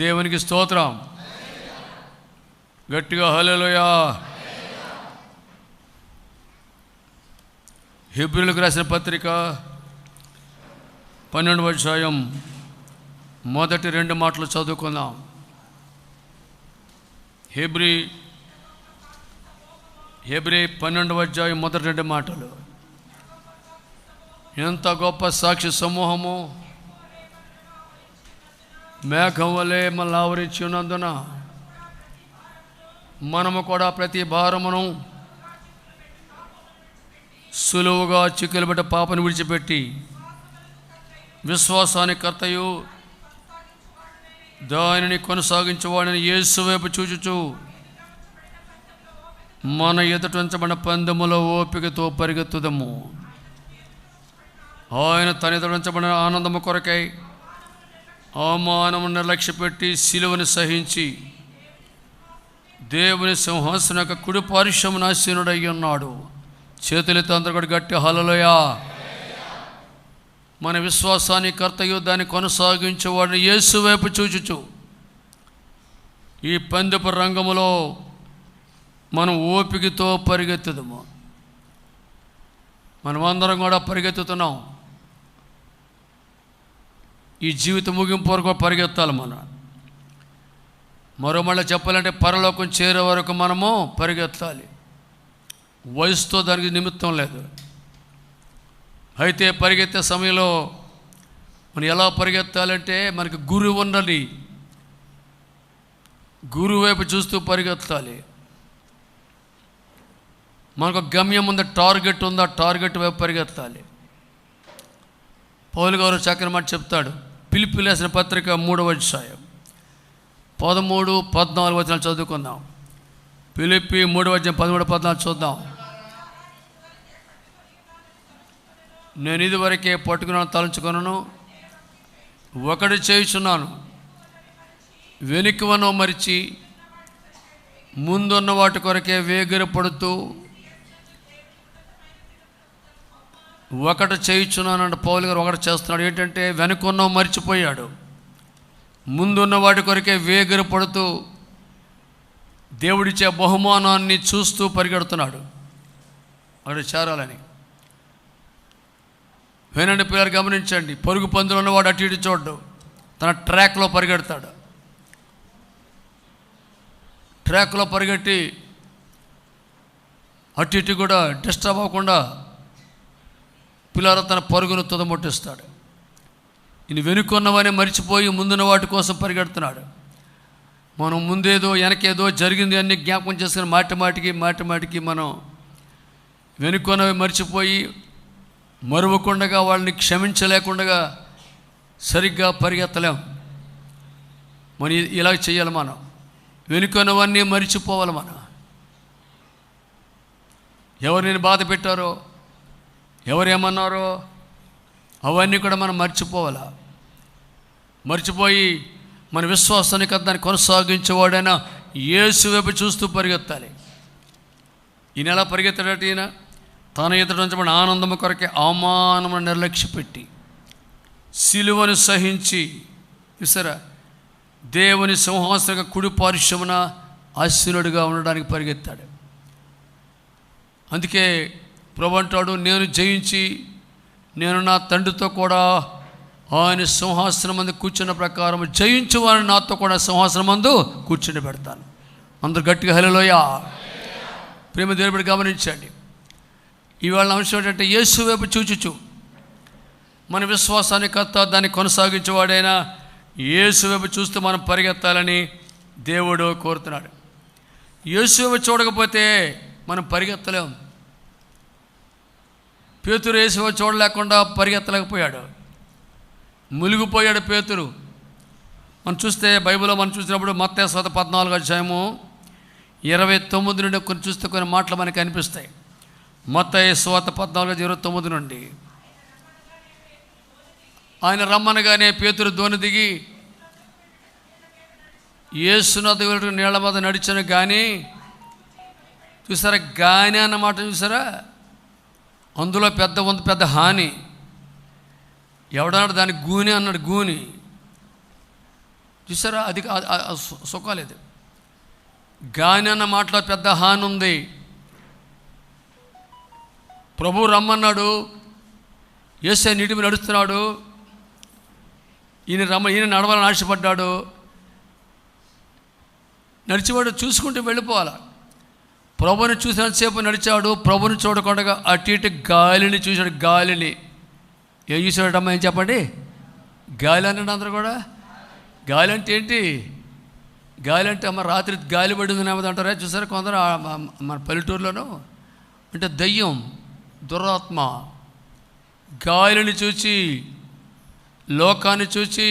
దేవునికి స్తోత్రం. గట్టిగా హల్లెలూయా. హెబ్రీయులకు రాసిన పత్రిక 12వ అధ్యాయం మొదటి 2 మాటలు చదువుకుందాం. హెబ్రీ 12వ అధ్యాయం మొదటి 2 మాటలు. ఎంత గొప్ప సాక్షి సమూహము మేఘం వలె మనల్ని ఆవరించి ఉన్నందున మనము కూడా ప్రతి భారమును సులువుగా చిక్కులుబెట్ట పాపను విడిచిపెట్టి విశ్వాసానికి కర్తయు దానిని కొనసాగించేవాడిని యేసు వైపు చూచుచు మన ఎదుట ఉంచబడిన పందెములో ఓపికతో పరిగెత్తుదము. ఆయన తన ఎదుట ఉంచబడిన ఆనందము కొరకై అవమానము నిర్లక్ష్యపెట్టి సిలువను సహించి దేవుని సింహాసనం యొక్క కుడి పార్శ్వమున ఆసీనుడై ఉన్నాడు. చేతులతో అందరూ కూడా గట్టి హల్లెలూయా. మన విశ్వాసాన్ని కర్తయు దాన్ని కొనసాగించేవాడిని యేసు వైపు చూచుచు ఈ పందెపు రంగములో మనం ఓపికతో పరిగెత్తుదము. మనమందరం కూడా పరిగెత్తుతున్నాం. ఈ జీవిత ముగింపు వరకు పరిగెత్తాలి. మరో మళ్ళీ చెప్పాలంటే పరలోకం చేరే వరకు మనము పరిగెత్తాలి. వయసుతో దానికి నిమిత్తం లేదు. అయితే పరిగెత్తే సమయంలో మనం ఎలా పరిగెత్తాలంటే మనకి గురువు ఉన్నది. గురువు వైపు చూస్తూ పరిగెత్తాలి. మనకు గమ్యం ఉంది, టార్గెట్ ఉంది. ఆ టార్గెట్ వైపు పరిగెత్తాలి. పౌలు గారు చక్కని మాట చెప్తాడు. పిలిపి రాసిన పత్రిక 3వ అధ్యాయం 13, 14 వచనాలు చదువుకుందాం. పిలిపి 3వ అధ్యాయం 13, 14 చూద్దాం. నేను ఇదివరకే పట్టుకున్నాను, తలంచుకొనను, ఒకటి చేయుచున్నాను, వెనుకవనో మరిచి ముందున్న వాటి కొరకే వేగిరపడుతూ ఒకటి చేయుచున్నాను అంటే పౌలు గారు ఒకటి చేస్తున్నాడు. ఏంటంటే వెనుకున్నో మర్చిపోయాడు, ముందున్న వాటి కొరకే వేగిరపడుతూ దేవుడిచ్చే బహుమానాన్ని చూస్తూ పరిగెడుతున్నాడు అక్కడ చేరాలని. వినండి పిల్లలు, గమనించండి. పరుగు పందులు ఉన్నవాడు అటు ఇటు చూడ్డు, తన ట్రాక్లో పరిగెడతాడు. ట్రాక్లో పరిగెట్టి అటు ఇటు కూడా డిస్టర్బ్ అవ్వకుండా పిల్లలు తన పరుగును తుదముట్టిస్తాడు. ఈయన వెనుకున్నవని మర్చిపోయి ముందున్న వాటి కోసం పరిగెడుతున్నాడు. మనం ముందేదో వెనకేదో జరిగింది అన్ని జ్ఞాపకం చేసుకుని మాటి మాటికి మనం వెనుకున్నవి మర్చిపోయి మరువకుండగా వాళ్ళని క్షమించలేకుండా సరిగ్గా పరిగెత్తలేం. మనం ఇలా చేయాలి. మనం వెనుకున్నవన్నీ మర్చిపోవాలి. ఎవరు నేను బాధ పెట్టారో, ఎవరేమన్నారో అవన్నీ కూడా మనం మర్చిపోవాలా. మర్చిపోయి మన విశ్వాసానికి దాన్ని కొనసాగించేవాడైనా యేసు వైపు చూస్తూ పరిగెత్తాలి. ఈయన ఎలా పరిగెత్తాడట? ఈయన తన ఎదుట ఉంచబడిన ఆనందము కొరకే అవమానమును నిర్లక్ష్యపెట్టి సిలువను సహించి చూసారా దేవుని సింహాసన కుడి పార్శ్వమున ఆసీనుడిగా ఉండడానికి పరిగెత్తాడు. అందుకే ప్రభు అంటాడు, నేను జయించి నేను నా తండ్రితో కూడా ఆయన సింహాసనం మందు కూర్చున్న ప్రకారం జయించు వారిని నాతో కూడా సింహాసనం మందు కూర్చుని పెడతాను. అందరూ గట్టిగా హల్లెలూయా. ప్రేమ దేవుని గమనించండి. ఇవాళ అంశం ఏంటంటే యేసు వైపు చూచుచు మన విశ్వాసాన్ని కర్త దాన్ని కొనసాగించేవాడైనా యేసు వైపు చూస్తూ మనం పరిగెత్తాలని దేవుడు కోరుతున్నాడు. యేసు వైపు చూడకపోతే మనం పరిగెత్తలేం. పేతురు యేసు వైపు చూడలేకుండా పరిగెత్తలేకపోయాడు, మునిగిపోయాడు పేతురు. మనం చూస్తే బైబిల్లో మనం చూసినప్పుడు మత్తయి సువార్త 14వ అధ్యాయము 29 నుండి కొన్ని చూస్తే కొన్ని మాటలు మనకి అనిపిస్తాయి. మత్తయి సువార్త 14:29 నుండి ఆయన రమ్మనగానే పేతురు దోణి దిగి యేసునాథ దగ్గర నీళ్ల మీద నడిచాను. కానీ చూసారా, గాని అన్నమాట చూసారా, అందులో పెద్ద హాని. ఎవడన్నాడు దానికి? గూని అన్నాడు. గూని చూసారా, అది సుఖం లేదు. గాని అన్న మాటలో పెద్ద హాని ఉంది. ప్రభు రమ్మన్నాడు, యేసే నీటి మీద నడుస్తున్నాడు, ఈయన నడవాలని ఆశపడ్డాడు. నడిచేవాడు చూసుకుంటూ వెళ్ళిపోవాలి. ప్రభుని చూసినంతసేపు నడిచాడు. ప్రభుని చూడకుండా అటు ఇటు గాలిని చూశాడు. గాలిని ఏం చూసాడమ్మా, ఏం చెప్పండి? గాలి అన్నాడు అందరూ కూడా. గాలి అంటే ఏంటి? గాలి అంటే అమ్మ రాత్రి గాలి పడింది ఏమంటారా చూసారా కొందరు మన పల్లెటూరులోనూ. అంటే దయ్యం, దురాత్మ. గాలిని చూచి, లోకాన్ని చూచి,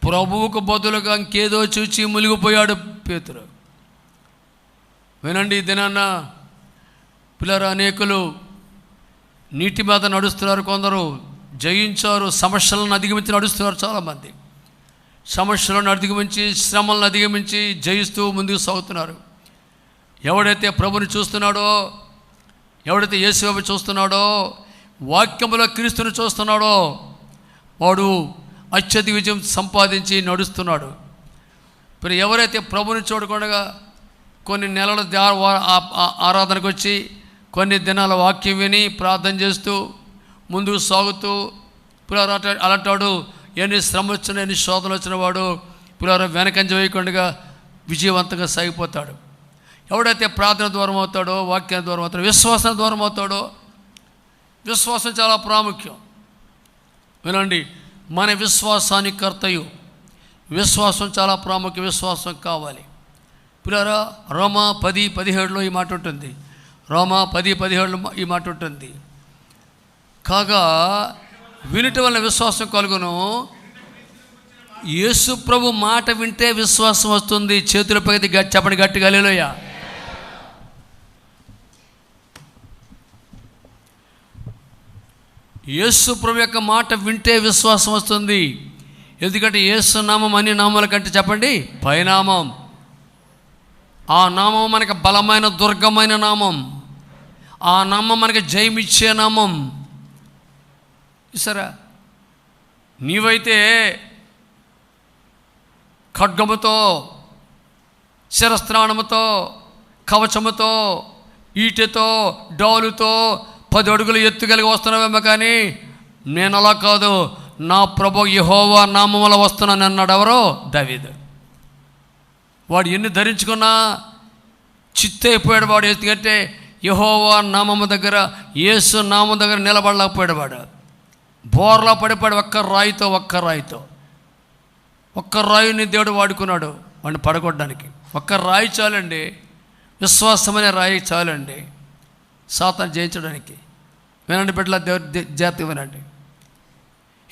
ప్రభువుకు బదులుగా ఇంకేదో చూచి మునిగిపోయాడు పేతురు. వినండి, ఈ దినాన్న పిల్లలు అనేకులు నీటి మీద నడుస్తున్నారు. కొందరు జయించారు, సమస్యలను అధిగమించి నడుస్తున్నారు. చాలామంది సమస్యలను అధిగమించి, శ్రమలను అధిగమించి జయిస్తూ ముందుకు సాగుతున్నారు. ఎవడైతే ప్రభుని చూస్తున్నాడో, ఎవడైతే యేసుబాబు చూస్తున్నాడో, వాక్యములో క్రీస్తుని చూస్తున్నాడో, వాడు అత్యధిక విజయం సంపాదించి నడుస్తున్నాడు. మరి ఎవరైతే ప్రభుని చూడకుండా కొన్ని నెలల ఆరాధనకు వచ్చి కొన్ని దినాల వాక్యం విని ప్రార్థన చేస్తూ ముందుకు సాగుతూ పిల్లలు అలాంటాడు ఎన్ని శ్రమ వచ్చినా, ఎన్ని శోధనలు వచ్చిన వాడు పిల్లలు వెనకంజ వేయకుండా విజయవంతంగా సాగిపోతాడు. ఎవడైతే ప్రార్థన దూరం అవుతాడో, వాక్యాన్ని దూరం అవుతాడో, విశ్వాసం దూరం అవుతాడో. విశ్వాసం చాలా ప్రాముఖ్యం. వినండి, మన విశ్వాసానికి కర్తయు. విశ్వాసం చాలా ప్రాముఖ్యం. విశ్వాసం కావాలి. పిల్లరా, రోమా 10:17 ఈ మాట ఉంటుంది. రోమా 10:17 ఈ మాట ఉంటుంది. కాగా వినుట వల్ల విశ్వాసం కలుగును. యేసు ప్రభు మాట వింటే విశ్వాసం వస్తుంది. చేతులపై చెప్పండి గట్టిగా హల్లెలూయా. యేసు ప్రభు యొక్క మాట వింటే విశ్వాసం వస్తుంది. ఎందుకంటే యేసు నామం అన్ని నామాల కంటే చెప్పండి పైనామం. ఆ నామం మనకి బలమైన దుర్గమైన నామం. ఆ నామం మనకి జయమిచ్చే నామం. చూసారా, నీవైతే ఖడ్గముతో, శిరస్త్రాణముతో, కవచముతో, ఈటెతో, డోలుతో 10 అడుగులు ఎత్తుగలిగి వస్తున్నావేమో, కానీ నేను అలా కాదు, నా ప్రభు యెహోవా నామములో వస్తున్నాను అన్నాడు. ఎవరో? దావీదు. వాడు ఎన్ని ధరించుకున్నా చిత్తైపోయాడు వాడు. ఎందుకంటే యెహోవా నామము దగ్గర, యేసు నామం దగ్గర నిలబడలేకపోయాడు వాడు. బోర్లా పడిపోయాడు ఒక్క రాయిని దేవుడు వాడుకున్నాడు వాడిని పడగొట్టడానికి. ఒక్క రాయి చాలండి, విశ్వాసమనే రాయి చాలండి సాతాను జయించడానికి. వినండి బిడ్డల, దేవుడి జాతి వినండి.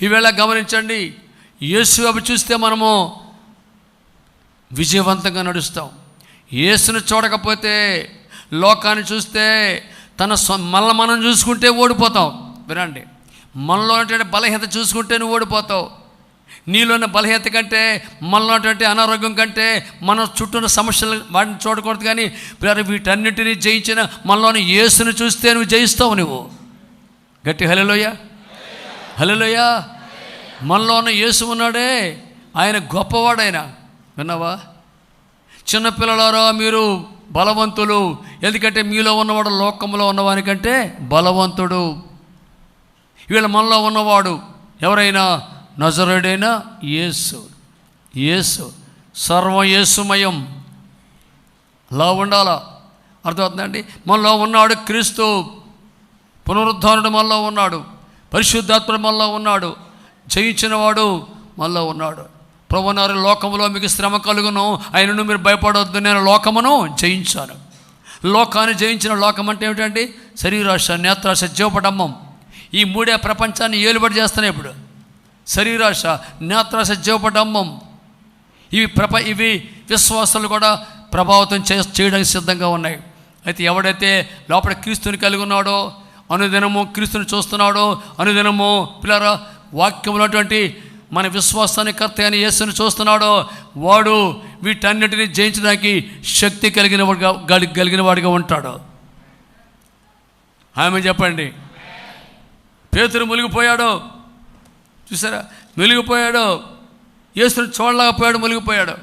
ఈవేళ గమనించండి, యేసు అవి చూస్తే మనము విజయవంతంగా నడుస్తాం. యేసును చూడకపోతే, లోకాన్ని చూస్తే, మళ్ళీ మనం చూసుకుంటే ఓడిపోతాం. వినండి, మనలో ఉన్నటువంటి బలహీనత చూసుకుంటే నువ్వు ఓడిపోతావు. నీలో ఉన్న బలహీనత కంటే, మనలో ఉన్నటువంటి అనారోగ్యం కంటే, మన చుట్టూ ఉన్న సమస్యలు వాటిని చూడకూడదు. కానీ వీటన్నిటినీ జయించిన మనలోని యేసును చూస్తే నువ్వు జయిస్తావు. నువ్వు గట్టి హల్లెలూయా, హల్లెలూయా. మనలో ఉన్న యేసు ఉన్నాడే, ఆయన గొప్పవాడైన. విన్నావా? చిన్నపిల్లలారా, మీరు బలవంతులు. ఎందుకంటే మీలో ఉన్నవాడు లోకంలో ఉన్నవానికంటే బలవంతుడు. వీళ్ళ మనలో ఉన్నవాడు ఎవరైనా నజరేయుడైన యేసు. సర్వం యేసుమయం లా ఉండాలా. అర్థమవుతుందండి? మనలో ఉన్నాడు క్రీస్తు, పునరుద్ధారుడు మనలో ఉన్నాడు, పరిశుద్ధాత్ముడు మనలో ఉన్నాడు, జయించినవాడు మనలో ఉన్నాడు. ప్రభువారు, లోకములో మీకు శ్రమ కలుగును, ఆయనను మీరు భయపడవద్దు, నేను లోకమును జయించాను. లోకాన్ని జయించిన లోకం అంటే ఏమిటండి? శరీరాశ, నేత్రాశ, జీవపడమ్మం. ఈ మూడే ప్రపంచాన్ని ఏలుబడి చేస్తున్నాయి ఇప్పుడు. శరీరాశ, నేత్రాశ, జీవపడమ్మం. ఇవి విశ్వాసాలు కూడా ప్రభావితం చేయడానికి సిద్ధంగా ఉన్నాయి. అయితే ఎవడైతే లోపల క్రీస్తుని కలిగి ఉన్నాడో, అనుదినము క్రీస్తుని చూస్తున్నాడో, అనుదినము పిల్లరా వాక్యములటువంటి మన విశ్వాసాన్ని కర్త అని యేసుని చూస్తున్నాడో, వాడు వీటన్నిటిని జయించడానికి శక్తి కలిగిన వాడిగా ఉంటాడు. ఆమె చెప్పండి. పేతురు మునిగిపోయాడు. చూసారా, మునిగిపోయాడు. యేసుని చూడలేకపోయాడు, మునిగిపోయాడు.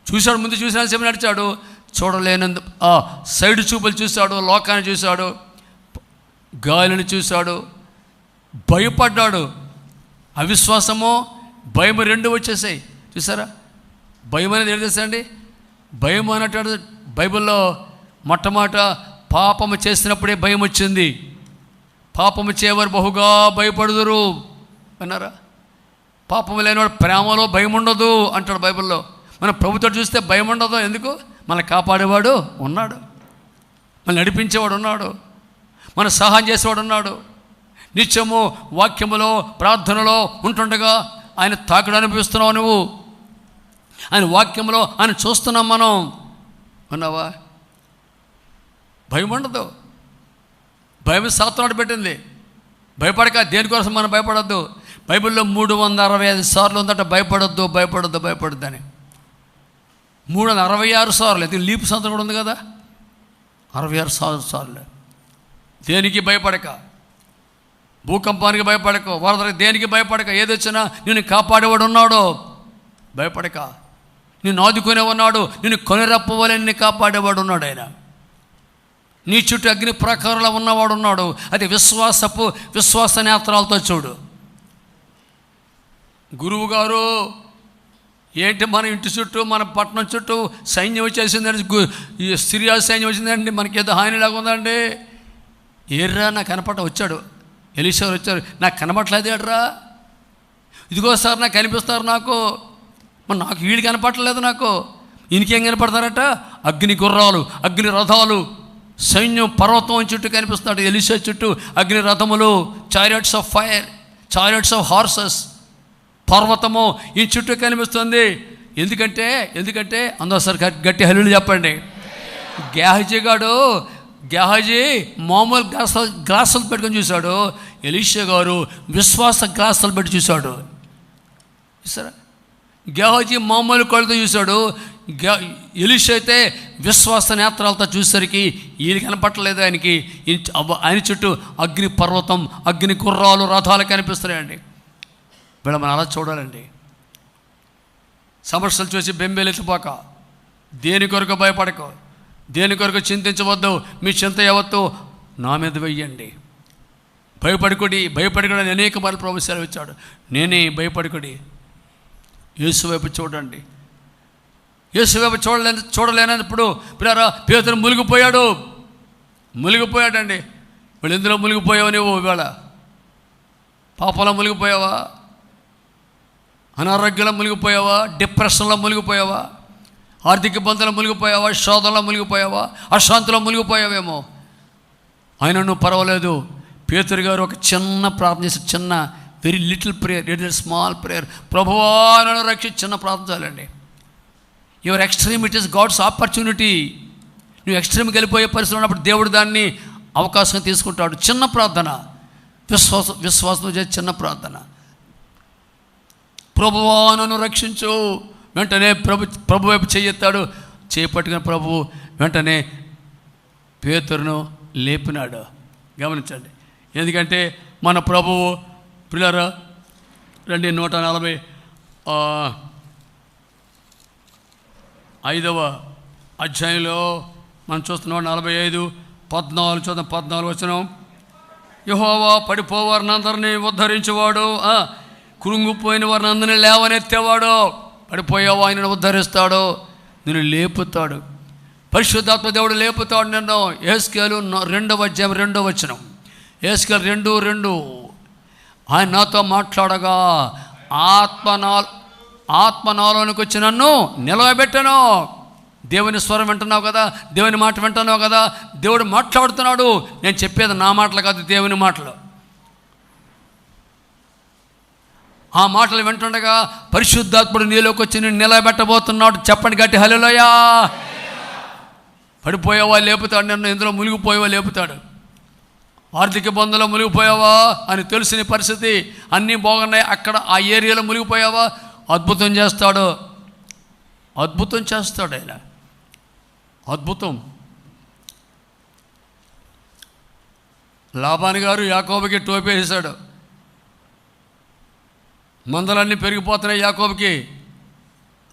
చూశాడు, ముందు చూసిన సేపు నడిచాడు, చూడలేనందు సైడ్ చూపులు చూశాడు, లోకాన్ని చూశాడు, గాలిని చూశాడు, భయపడ్డాడు. అవిశ్వాసము భయం రెండు వచ్చేసాయి. చూసారా, భయం అనేది ఏం చేస్తాండి? భయం అన్నట్టు బైబిల్లో మొట్టమొదట పాపము చేసినప్పుడే భయం వచ్చింది. పాపము చేయవారు బహుగా భయపడుదురు అన్నారా? పాపము లేనివాడు ప్రేమలో భయం ఉండదు అంటాడు బైబిల్లో. మన ప్రభుత్వం చూస్తే భయం ఉండదు. ఎందుకు? మనల్ని కాపాడేవాడు ఉన్నాడు, మనల్ని నడిపించేవాడు ఉన్నాడు, మన సహాయం చేసేవాడు ఉన్నాడు. నిత్యము వాక్యములో ప్రార్థనలో ఉంటుండగా ఆయన తాకుడు అనిపిస్తున్నావు నువ్వు, ఆయన వాక్యంలో ఆయన చూస్తున్నాం మనం. ఉన్నావా? భయం ఉండదు. భయం సాత్నాడు పెట్టింది. భయపడక, దేనికోసం మనం భయపడద్దు. బైబిల్లో 365 సార్లు ఉందట భయపడొద్దు భయపడొద్దు భయపడొద్దు అని. 366 సార్లు, ఇది లీపు సంవత్సరం కూడా ఉంది కదా, 66 సార్లు. దేనికి భయపడక, భూకంపానికి భయపడక, వరదలకు దేనికి భయపడక, ఏదొచ్చినా నిన్ను కాపాడేవాడు ఉన్నాడు. భయపడక, నిన్ను ఆదుకునే ఉన్నాడు, నిన్ను కొనిరప్పవలని నిన్ను కాపాడేవాడు ఉన్నాడు. ఆయన నీ చుట్టూ అగ్ని ప్రకారంలో ఉన్నవాడు ఉన్నాడు. అది విశ్వాస నేత్రాలతో చూడు. గురువు గారు ఏంటి మన ఇంటి చుట్టూ మన పట్టణం చుట్టూ సైన్యం వచ్చేసిందండి, ఈ సిరియా సైన్యం వచ్చిందండి, మనకేదో హాని లాగా ఉందండి. ఏర్రా నాకు కనపడ వచ్చాడు, ఎలీషా వచ్చారు, నాకు కనపట్లేదు ఏడ్రా, ఇదిగో సార్ నాకు కనిపిస్తారు నాకు, మరి నాకు వీడు కనపడలేదు, నాకు ఈయనకేం కనపడతారట? అగ్ని గుర్రాలు, అగ్ని రథాలు, సైన్యం పర్వతం చుట్టూ కనిపిస్తాడు. ఎలీషా చుట్టూ అగ్ని రథములు, chariots of fire, chariots of horses, పర్వతము ఈ చుట్టూ కనిపిస్తుంది. ఎందుకంటే అందోసారి గట్టి హల్లులు చెప్పండి. గేహజీ మామూలు గ్లాసులు పెట్టుకొని చూశాడు, ఎలీషా గారు విశ్వాస గ్లాసులు పెట్టి చూశాడు. చూసారా? గేహజీ మామూలు కళ్ళతో చూశాడు, ఎలీషా అయితే విశ్వాస నేత్రాలతో చూసేసరికి ఈయన కనపట్టలేదు. ఆయన చుట్టూ అగ్ని పర్వతం, అగ్ని గుర్రాలు, రథాలు కనిపిస్తున్నాయండి. వీళ్ళ మనం అలా చూడాలండి. సమస్యలు చూసి బెంబేలెత్తిపోక, దేని కొరకు భయపడక, దేని కొరకు చింతించవద్దు. మీ చింత యావత్తు నా మీద వెయ్యండి. భయపడకుడి అనేక మార్లు ప్రభువు సెలవు ఇచ్చాడు. నేనే భయపడకుడి. యేసు వైపు చూడండి. యేసు వైపు చూడలేనప్పుడు పిల్లరా పేతురు మునిగిపోయాడండి. వీళ్ళు ఎందులో మునిగిపోయావు నువ్వు? ఇవాళ పాపంలో మునిగిపోయావా? అనారోగ్యంలో మునిగిపోయావా? డిప్రెషన్లో మునిగిపోయావా? ఆర్థిక ఇబ్బందులు మునిగిపోయావా? శోధనలో మునిగిపోయావా? అశాంతిలో మునిగిపోయావేమో. ఆయన నువ్వు పర్వాలేదు. పేతురు గారు ఒక చిన్న ప్రార్థన చేసి, చిన్న very little prayer, little small prayer, ప్రభువా నన్ను రక్షించి, చిన్న ప్రార్థన చాలండి. Your extreme, it is God's opportunity. నువ్వు ఎక్స్ట్రీమ్కి వెళ్ళిపోయే పరిస్థితి ఉన్నప్పుడు దేవుడు దాన్ని అవకాశం తీసుకుంటాడు. చిన్న ప్రార్థన, విశ్వాసం చేసి చిన్న ప్రార్థన, ప్రభువా నన్ను రక్షించు. వెంటనే ప్రభు వైపు చేయెత్తాడు. చేపట్టుకుని ప్రభువు వెంటనే పేతురును లేపినాడు. గమనించండి. ఎందుకంటే మన ప్రభువు పిల్లరా రండి 145వ అధ్యాయంలో మనం చూస్తున్నాం. 45:14 చూద్దాం. 14 వచనం. యెహోవా పడిపోవారిని అందరినీ ఉద్ధరించేవాడు, కృంగిపోయిన వారిని అందరినీ లేవనెత్తేవాడు. పడిపోయావు, ఆయనను ఉద్ధరిస్తాడు, నిన్ను లేపుతాడు. పరిశుద్ధాత్మ దేవుడు లేపుతాడు నిన్ను. యెహెజ్కేలు 2వ అధ్యాయం 2వ వచనం. యెహెజ్కేలు 2:2. ఆయన నాతో మాట్లాడగా ఆత్మ నాలోనికి వచ్చి నన్ను నిలవబెట్టను. దేవుని స్వరం వింటున్నావు కదా, దేవుని మాట వింటున్నావు కదా, దేవుడు మాట్లాడుతున్నాడు. నేను చెప్పేది నా మాటలు కాదు, దేవుని మాటలు. ఆ మాటలు వింటుండగా పరిశుద్ధాత్ముడు నీలోకి వచ్చి నేను నిలబెట్టబోతున్నాడు. చెప్పండి గట్టి హల్లెలూయా. పడిపోయావా లేపుతాడు నిన్ను, ఎందులో మునిగిపోయావా లేపుతాడు. ఆర్థిక ఇబ్బందుల్లో మునిగిపోయావా అని తెలిసిన పరిస్థితి, అన్నీ బాగున్నాయి, అక్కడ ఆ ఏరియాలో మునిగిపోయావా, అద్భుతం చేస్తాడు. ఆయన అద్భుతం. లాబాను గారు యాకోబుకి టోపీ వేసాడు. మందలన్నీ పెరిగిపోతున్నాయి యాకోబుకి.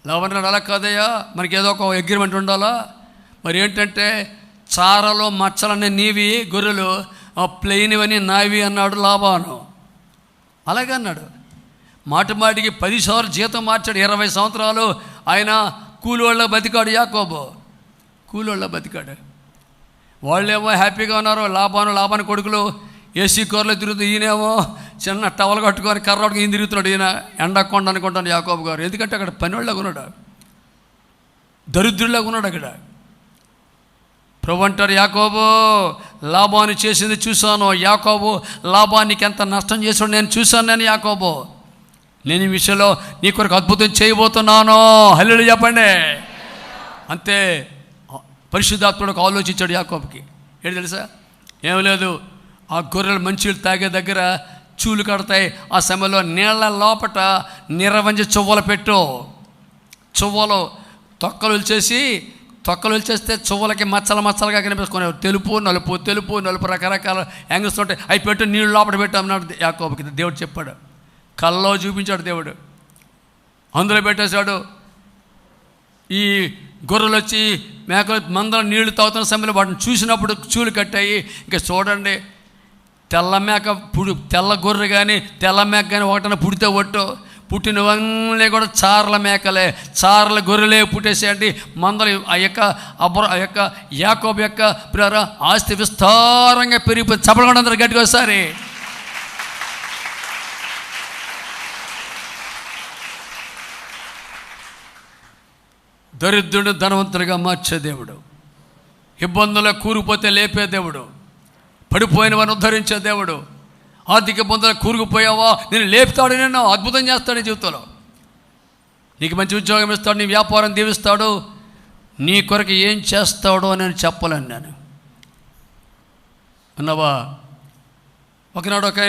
లాభం అలా కాదయ్యా, మనకి ఏదో ఒక అగ్రిమెంట్ ఉండాలా. మరి ఏంటంటే చారలో మచ్చలన్నీ నీవి, గొర్రెలు ప్లెయిన్వని నావి అన్నాడు లాబాను. అలాగే అన్నాడు. మాటికి 10 సార్లు జీతం మార్చాడు. 20 సంవత్సరాలు ఆయన కూలోళ్ళ బతికాడు. యాకోబు కూలోళ్ళ బతికాడు. వాళ్ళేమో హ్యాపీగా ఉన్నారు. లాబాను కొడుకులు ఏసీ కూరలో తిరుగుతూ, ఈయనేమో చిన్న టవల్ కట్టుకొని కర్రకి ఈయన తిరుగుతున్నాడు. ఈయన ఎండకొండ అనుకుంటాను యాకోబు గారు. ఎందుకంటే అక్కడ పనివాళ్ళగా ఉన్నాడు, దరిద్రులాగా ఉన్నాడు అక్కడ. ప్రభు అంటారు, యాకోబు లాబాను చేసింది చూశాను. యాకోబు లాబానికి ఎంత నష్టం చేసాడు నేను చూశాను. నేను యాకోబు, నేను ఈ విషయంలో నీ కొరకు అద్భుతం చేయబోతున్నాను. హల్లెలూయా చెప్పండి. అంతే పరిశుద్ధాత్ముడు ఆలోచించాడు యాకోబుకి. ఏంటి తెలుసా? ఏం లేదు, ఆ గొర్రెలు మంచిలు తాగే దగ్గర చూలు కడతాయి. ఆ సమయంలో నీళ్ళ లోపట నిరవంజి చువ్వలు పెట్టు. చువ్వలు తొక్కలు వచ్చేస్తే చువ్వలకి మచ్చలుగా కనిపిస్తున్నాయి. తెలుపు నలుపు రకరకాల యాంగిల్స్ ఉంటాయి. అవి పెట్టు, నీళ్ళు లోపల పెట్టు అన్నాడు యాకోబుకి. దేవుడు చెప్పాడు, కల్లో చూపించాడు దేవుడు. అందులో పెట్టేశాడు. ఈ గొర్రెలు వచ్చి మేకలు మందరం నీళ్లు తాగుతున్న సమయంలో వాటిని చూసినప్పుడు చూలు కట్టాయి. ఇంకా చూడండి, తెల్ల గొర్రె కానీ తెల్ల మేక కానీ ఒకటన పుడితే ఒట్టు, పుట్టినవన్నీ కూడా చార్ల మేకలే, చార్ల గొర్రెలే పుట్టేసేయండి. మందలు ఆ యొక్క యాకోబు యొక్క ప్రియులారా ఆస్తి విస్తారంగా పెరిగిపోయి చప్పలు అందరూ గట్టిగా ఒకసారి. దరిద్రుడు ధనవంతుడిగా మార్చే దేవుడు, ఇబ్బందుల్లో కూరుకుపోతే లేపే దేవుడు, పడిపోయిన వారిని ఉద్ధరించే దేవుడు. ఆర్థిక ఇబ్బందులు కూరుకుపోయావా, నేను లేపుతాడు, నేను అద్భుతం చేస్తాడు నీ జీవితంలో. నీకు మంచి ఉద్యోగం ఇస్తాడు, నీ వ్యాపారం దీవిస్తాడు. నీ కొరకు ఏం చేస్తాడో నేను చెప్పలేను. నేను అన్నావా? ఒకనాడు ఒక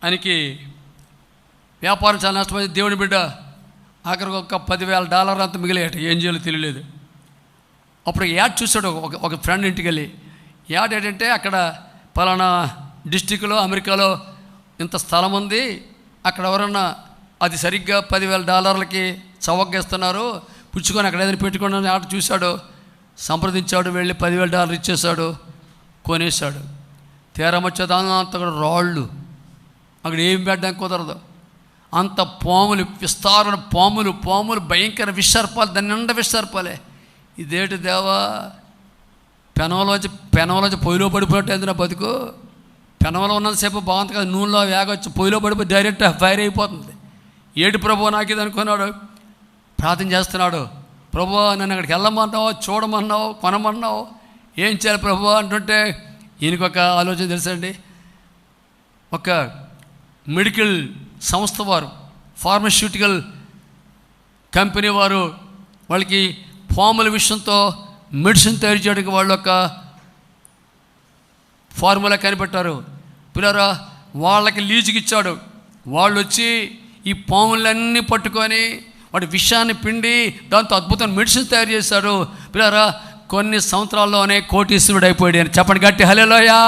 ఆయనకి వ్యాపారం చాలా నష్టమైంది. దేవుని బిడ్డ ఆఖరికి ఒక $10,000 అంత మిగిలేట. ఏం చేయాలో తెలియలేదు. అప్పుడు యాడ్ చూశాడు. ఒక ఫ్రెండ్ ఇంటికి వెళ్ళి, యాడ్ ఏంటంటే అక్కడ పలానా డిస్టిక్లో అమెరికాలో ఇంత స్థలం ఉంది, అక్కడ ఎవరన్నా అది సరిగ్గా $10,000 చవగ్గేస్తున్నారు, పుచ్చుకొని అక్కడ ఏదైనా పెట్టుకుని ఆట చూశాడు. సంప్రదించాడు, వెళ్ళి $10,000 ఇచ్చేశాడు, కొనేశాడు. తీరం వచ్చేది అంత కూడా రాళ్ళు, అక్కడ ఏం పెట్టడానికి కుదరదు. అంత పాములు, విస్తారణ పాములు భయంకర విసర్పాలు, దాన్ని నిండా విసర్పాలే. ఇదేంటి దేవా, పెనంలోంచి పొయ్యిలో పడిపోయినట్టు ఏంది నా బతుకు. పెనంలో ఉన్నంతసేపు బాగుంది కదా, నూనెలో వేగొచ్చి పొయ్యిలో పడిపోయి డైరెక్ట్ ఫైర్ అయిపోతుంది. ఏడు ప్రభు నాకు ఇది అనుకున్నాడు. ప్రార్థన చేస్తున్నాడు, ప్రభు నన్ను అక్కడికి వెళ్ళమన్నావు, చూడమన్నావు, కొనమన్నావు, ఏం చేయాలి ప్రభు అంటుంటే ఈయనకు ఒక ఆలోచన తెలుసండి. ఒక మెడికల్ సంస్థ వారు, ఫార్మస్యూటికల్ కంపెనీ వారు, వాళ్ళకి పాముల విషయంతో మెడిసిన్ తయారు చేయడానికి వాళ్ళు ఒక ఫార్ములా కనిపెట్టారు. పిల్లరా వాళ్ళకి లీజుకి ఇచ్చాడు. వాళ్ళు వచ్చి ఈ పాములన్నీ పట్టుకొని వాటి విషాన్ని పిండి దాంతో అద్భుతమైన మెడిసిన్ తయారు చేశారు. పిల్లరా కొన్ని సంవత్సరాల్లోనే కోటీశ్వరుడు అయిపోయాడు అని చెప్పండి గట్టి హల్లెలూయా.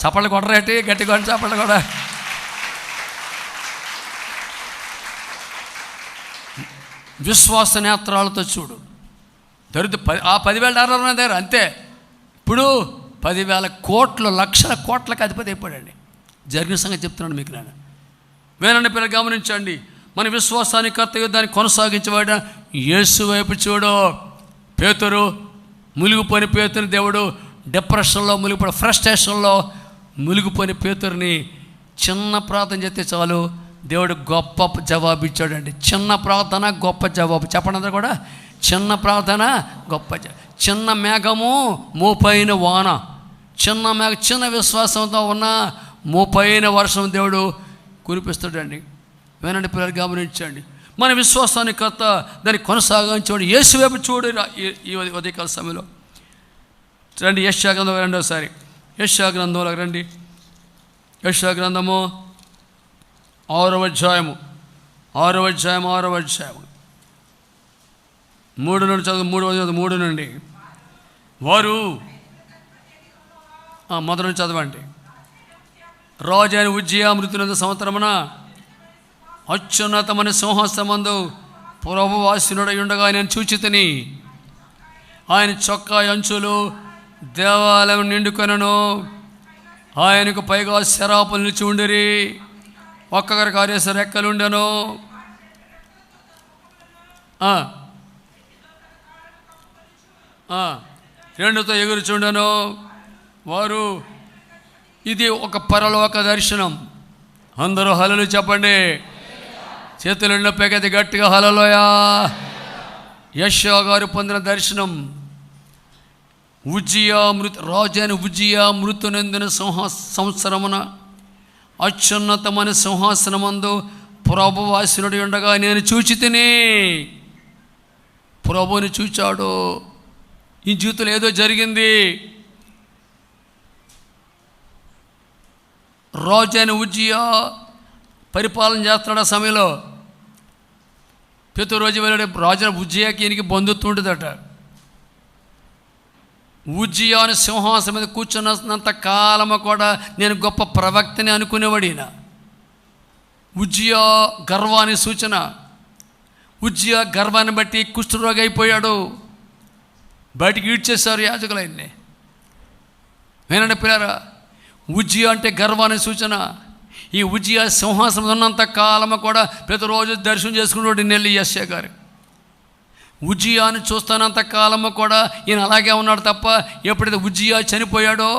చప్పట్లు కొట్టరేటి, గట్టి కొట్టి చప్పట్లు కూడా. విశ్వాస నేత్రాలతో చూడు. ఆ $10,000 దగ్గర అంతే. ఇప్పుడు 10,000 కోట్ల లక్షల కోట్లకు అధిపతి అయిపోయాడండి. జరిగిన సంగతి చెప్తున్నాను మీకు. నేను వేనండి పిల్లలు గమనించండి. మన విశ్వాసాన్ని కర్త యుద్ధాన్ని కొనసాగించబడిన యేసు వైపు చూడు. పేతురు మునిగిపోయిన పేతుని దేవుడు డిప్రెషన్లో మునిగిపోయిన ఫ్రస్ట్రేషన్లో మునిగిపోయిన పేతురిని చిన్న ప్రార్థన చేస్తే చాలు దేవుడు గొప్ప జవాబు ఇచ్చాడండి. చిన్న ప్రార్థన గొప్ప జవాబు. చెప్పండి అందరూ కూడా, చిన్న ప్రార్థన గొప్ప. చిన్న మేఘము మోపైన వాన, చిన్న విశ్వాసంతో ఉన్న మోపైన వర్షం దేవుడు కురిపిస్తాడండి. వినండి పిల్లలు గమనించండి. మన విశ్వాసాన్ని కర్త దాన్ని కొనసాగించాడు యేసు వైపు చూడు. ఈ ఉదయకాల సమయంలో రండి, యెషయా గ్రంథం రెండోసారి యెషయా గ్రంథంలోకి రండి. యెషయా గ్రంథము 6వ అధ్యాయము 3 నుండి చదువు. 3 నుండి వారు మొదటి నుంచి చదవండి. రాజు అయిన ఉజ్జియా మృతునందు సంవత్సరమున అత్యున్నతమైన సింహాసనమందు ప్రభువాసీనుడై ఉండగా నేను చూచితిని. ఆయన చొక్కా అంచులు దేవాలయం నిండుకొనెను. ఆయనకు పైగా శరాపులు నిలిచి ఉండిరి. ఒక్కొక్కరికి 6 రెక్కలు ఉండెను. రెండుతో ఎగురుచుండెను. వారు ఇది ఒక పరలోక దర్శనం. అందరూ హల్లెలూయా చెప్పండి. చేతులు పెగది గట్టిగా హల్లెలూయా. యెషయా గారు పొందిన దర్శనం. రాజు అయిన ఉజ్జియా మృతునందిన సంవత్సరమున అత్యున్నతమైన సింహాసనమందు ప్రభువాసీనుడై ఉండగా నేను చూచితిని. ప్రభువుని చూచాడు. ఈ జీవితంలో ఏదో జరిగింది. రాజు అయిన ఉజ్జియా పరిపాలన చేస్తున్నాడు. ఆ సమయంలో ప్రతిరోజు వెళ్ళాడు. రాజు ఉజ్జియాకి ఈయనకి బంధుత్వం ఉండదట. ఉజ్జియాను సింహాసనం మీద కూర్చున్నంత కాలము కూడా నేను గొప్ప ప్రవక్తని అనుకునేవాడు ఈయన. ఉజ్జియా గర్వానికి సూచన. ఉజ్జియా గర్వాన్ని బట్టి కుష్ఠరోగి అయిపోయాడు. బయటికి ఈడ్చేశారు యాజకులు ఆయన్ని. వినండి పిల్లరా, ఉజ్జియా అంటే గర్వానికి సూచన. ఈ ఉజ్జియా సింహాసనం ఉన్నంత కాలము కూడా ప్రతిరోజు దర్శనం చేసుకునేవాడు నెల్లి యెషయా గారు. ఉజ్జియాను చూస్తున్నంత కాలము కూడా ఈయన అలాగే ఉన్నాడు తప్ప, ఎప్పుడైతే ఉజ్జియా చనిపోయాడో,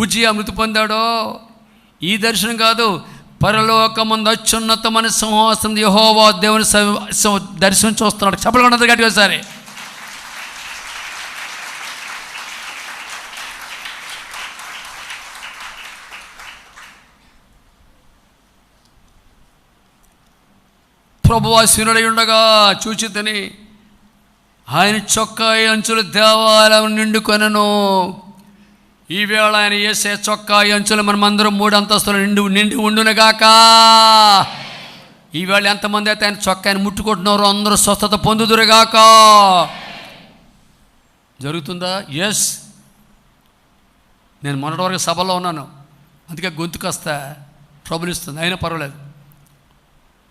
ఉజ్జియా మృతి పొందాడో, ఈ దర్శనం కాదు, పరలోకమందు అత్యున్నతమైన సింహాసనం యెహోవా దేవుని దర్శనం చూస్తున్నాడు. చెప్పలు కొన్నది గట్టిగా సరే. ప్రభువాసీనుడై ఉండగా చూచితిని. ఆయన చొక్కా అంచులు దేవాలయం నిండుకొనెను. ఈవేళ ఆయన వేసే చొక్కా అంచులు మనమందరం 3 అంతస్తులు నిండి ఉండునుగాక. ఈవేళ ఎంతమంది అయితే ఆయన చొక్కాని ముట్టుకుంటున్నారో అందరూ స్వస్థత పొందుదురుగాక. జరుగుతుందా? ఎస్. నేను మొన్నటి వరకు సభలో ఉన్నాను, అందుకే గొంతుకు వస్తా ట్రబుల్ ఇస్తుంది. అయినా పర్వాలేదు.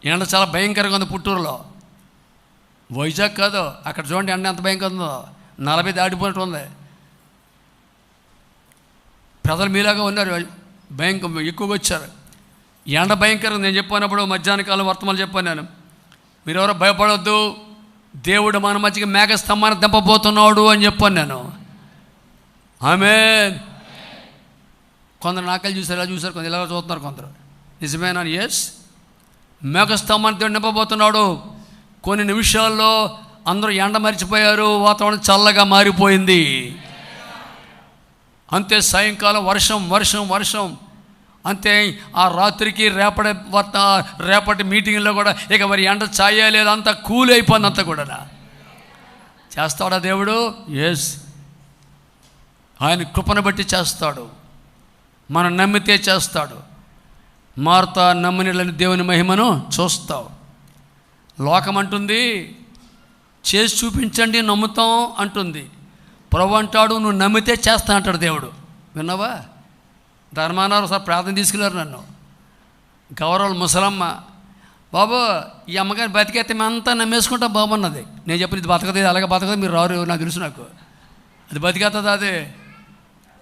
ఎండ చాలా భయంకరంగా ఉంది పుట్టూరులో. వైజాగ్ కాదు, అక్కడ చూడండి ఎండ ఎంత భయంకరంగా ఉందో. 40 దాటిపోయినట్టు ఉంది. ప్రజలు మీలాగా ఉన్నారు, ఎక్కువగా వచ్చారు. ఎండ భయంకరంగా. నేను చెప్పినప్పుడు మధ్యాహ్న కాలం వర్తమానాలు చెప్పాను నేను. మీరెవరో భయపడొద్దు, దేవుడు మన మధ్యకి మేఘ స్తంభాన్ని దింపబోతున్నాడు అని చెప్పాను నేను. ఆమేన్. కొందరు నాకలు చూసారు, ఇలా చూసారు, కొందరు ఇలా చూస్తున్నారు, కొందరు నిజమేనా? ఎస్. మేఘస్తంభాన్ని దేవుడు నింపబోతున్నాడు. కొన్ని నిమిషాల్లో అందరూ ఎండ మరిచిపోయారు, వాతావరణం చల్లగా మారిపోయింది. అంతే. సాయంకాలం వర్షం వర్షం వర్షం. అంతే. ఆ రాత్రికి రేపటి మీటింగ్లో కూడా ఇక మరి ఎండ చాయలేదు, అంతా కూల్ అయిపోయింది అంతా కూడా. చేస్తాడా దేవుడు? ఎస్. ఆయన కృపను బట్టి చేస్తాడు. మనం నమ్మితే చేస్తాడు. మార్తా నమ్మనిలని దేవుని మహిమను చూస్తావు. లోకం అంటుంది చేసి చూపించండి నమ్ముతాం అంటుంది. ప్రభు అంటాడు నువ్వు నమ్మితే చేస్తా అంటాడు దేవుడు. విన్నావా? ధర్మానారు సార్ ప్రార్థన తీసుకెళ్ళారు నన్ను. గౌరవ ముసలమ్మ, బాబు ఈ అమ్మగారిని బతికేస్తే మేమంతా నమ్మేసుకుంటాం బాబు అన్నది. నేను చెప్పిన ఇది బతకదు, ఇది అలాగే బతకదు, మీరు రారు, నాకు తెలుసు. నాకు అది బతికేస్తుంది, అది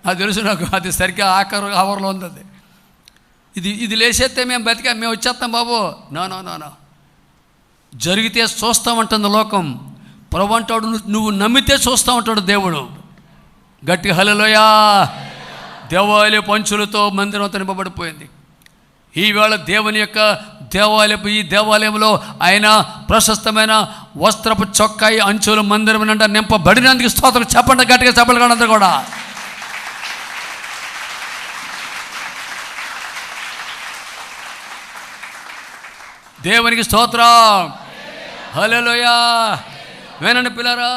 నాకు తెలుసు. నాకు అది సరిగ్గా ఆవరణలో ఉంది. అది ఇది లేసేస్తే మేము వచ్చేస్తాం బాబు. No no no no. జరిగితే చూస్తామంటుంది లోకం. ప్రభు అంటాడు నువ్వు నమ్మితే చూస్తూ ఉంటాడు దేవుడు. గట్టి హల్లెలూయా. దేవాలయ పంచులతో మందిరం అంతా నింపబడిపోయింది. ఈవేళ దేవుని యొక్క ఈ దేవాలయంలో ఆయన ప్రశస్తమైన వస్త్రపు చొక్కాయి అంచులు మందిరం నిండా నింపబడినందుకు స్తోత్రం చెప్పండి గట్టిగా. చెప్పలు కానందరూ కూడా దేవునికి స్తోత్రం. హల్లెలూయా. వినండి పిల్లరా,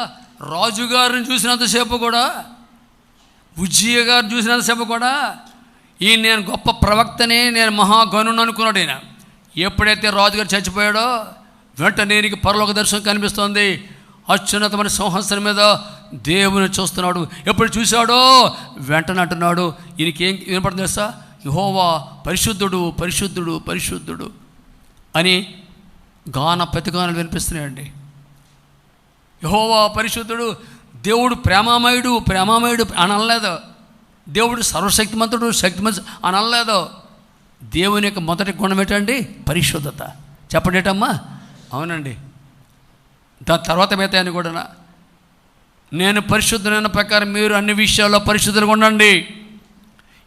రాజుగారిని చూసినంతసేపు కూడా, ఉజ్జియా గారిని చూసినంతసేపు కూడా నేను గొప్ప ప్రవక్తని, నేను మహాగణుని అనుకున్నాడు ఈయన. ఎప్పుడైతే రాజుగారు చచ్చిపోయాడో వెంటనే ఈయనకి పరలోక దర్శనం కనిపిస్తోంది. అత్యున్నతమైన సింహాసనం మీద దేవుని చూస్తున్నాడు. ఎప్పుడు చూశాడో వెంటనే అంటున్నాడు, ఈయనకి ఏం వినపడుతుంది తెలుసా? యెహోవా పరిశుద్ధుడు పరిశుద్ధుడు పరిశుద్ధుడు అని ప్రతిగానాలు వినిపిస్తున్నాయండి. యెహోవా పరిశుద్ధుడు, దేవుడు ప్రేమామయుడు అని అనలేదు. దేవుడు సర్వశక్తిమంతుడు అని అనలేదు. దేవుని యొక్క మొదటి గుణం ఏంటండి? పరిశుద్ధత. చెప్పండి ఏటమ్మా? అవునండి. దాని తర్వాత మిగతాయని కూడా, నేను పరిశుద్ధమైన ప్రకారం మీరు అన్ని విషయాల్లో పరిశుద్ధులుగా ఉండండి.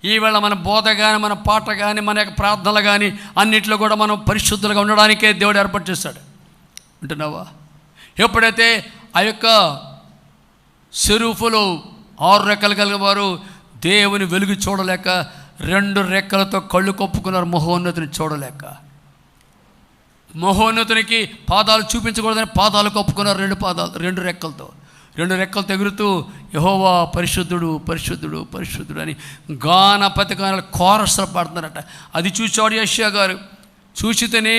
ఈవేళ మన బోధ కానీ, మన పాట కానీ, మన యొక్క ప్రార్థనలు కానీ అన్నింటిలో కూడా మనం పరిశుద్ధులుగా ఉండడానికే దేవుడు ఏర్పాటు చేశాడు. వింటున్నావా? ఎప్పుడైతే ఆ యొక్క సెరూఫులు 6 రెక్కలు కలిగిన వారు దేవుని వెలుగు చూడలేక 2 రెక్కలతో కళ్ళు కప్పుకున్నారు, మహోన్నతిని చూడలేక. మహోన్నతునికి పాదాలు చూపించకూడదని పాదాలు కప్పుకున్నారు, 2 రెక్కలతో. 2 రెక్కలు ఎగురుతూ యెహోవా పరిశుద్ధుడు పరిశుద్ధుడు పరిశుద్ధుడు అని ప్రతిగానాలు కోరస్లు పాడుతున్నారట. అది చూశాడు యెషయా గారు. చూసితేనే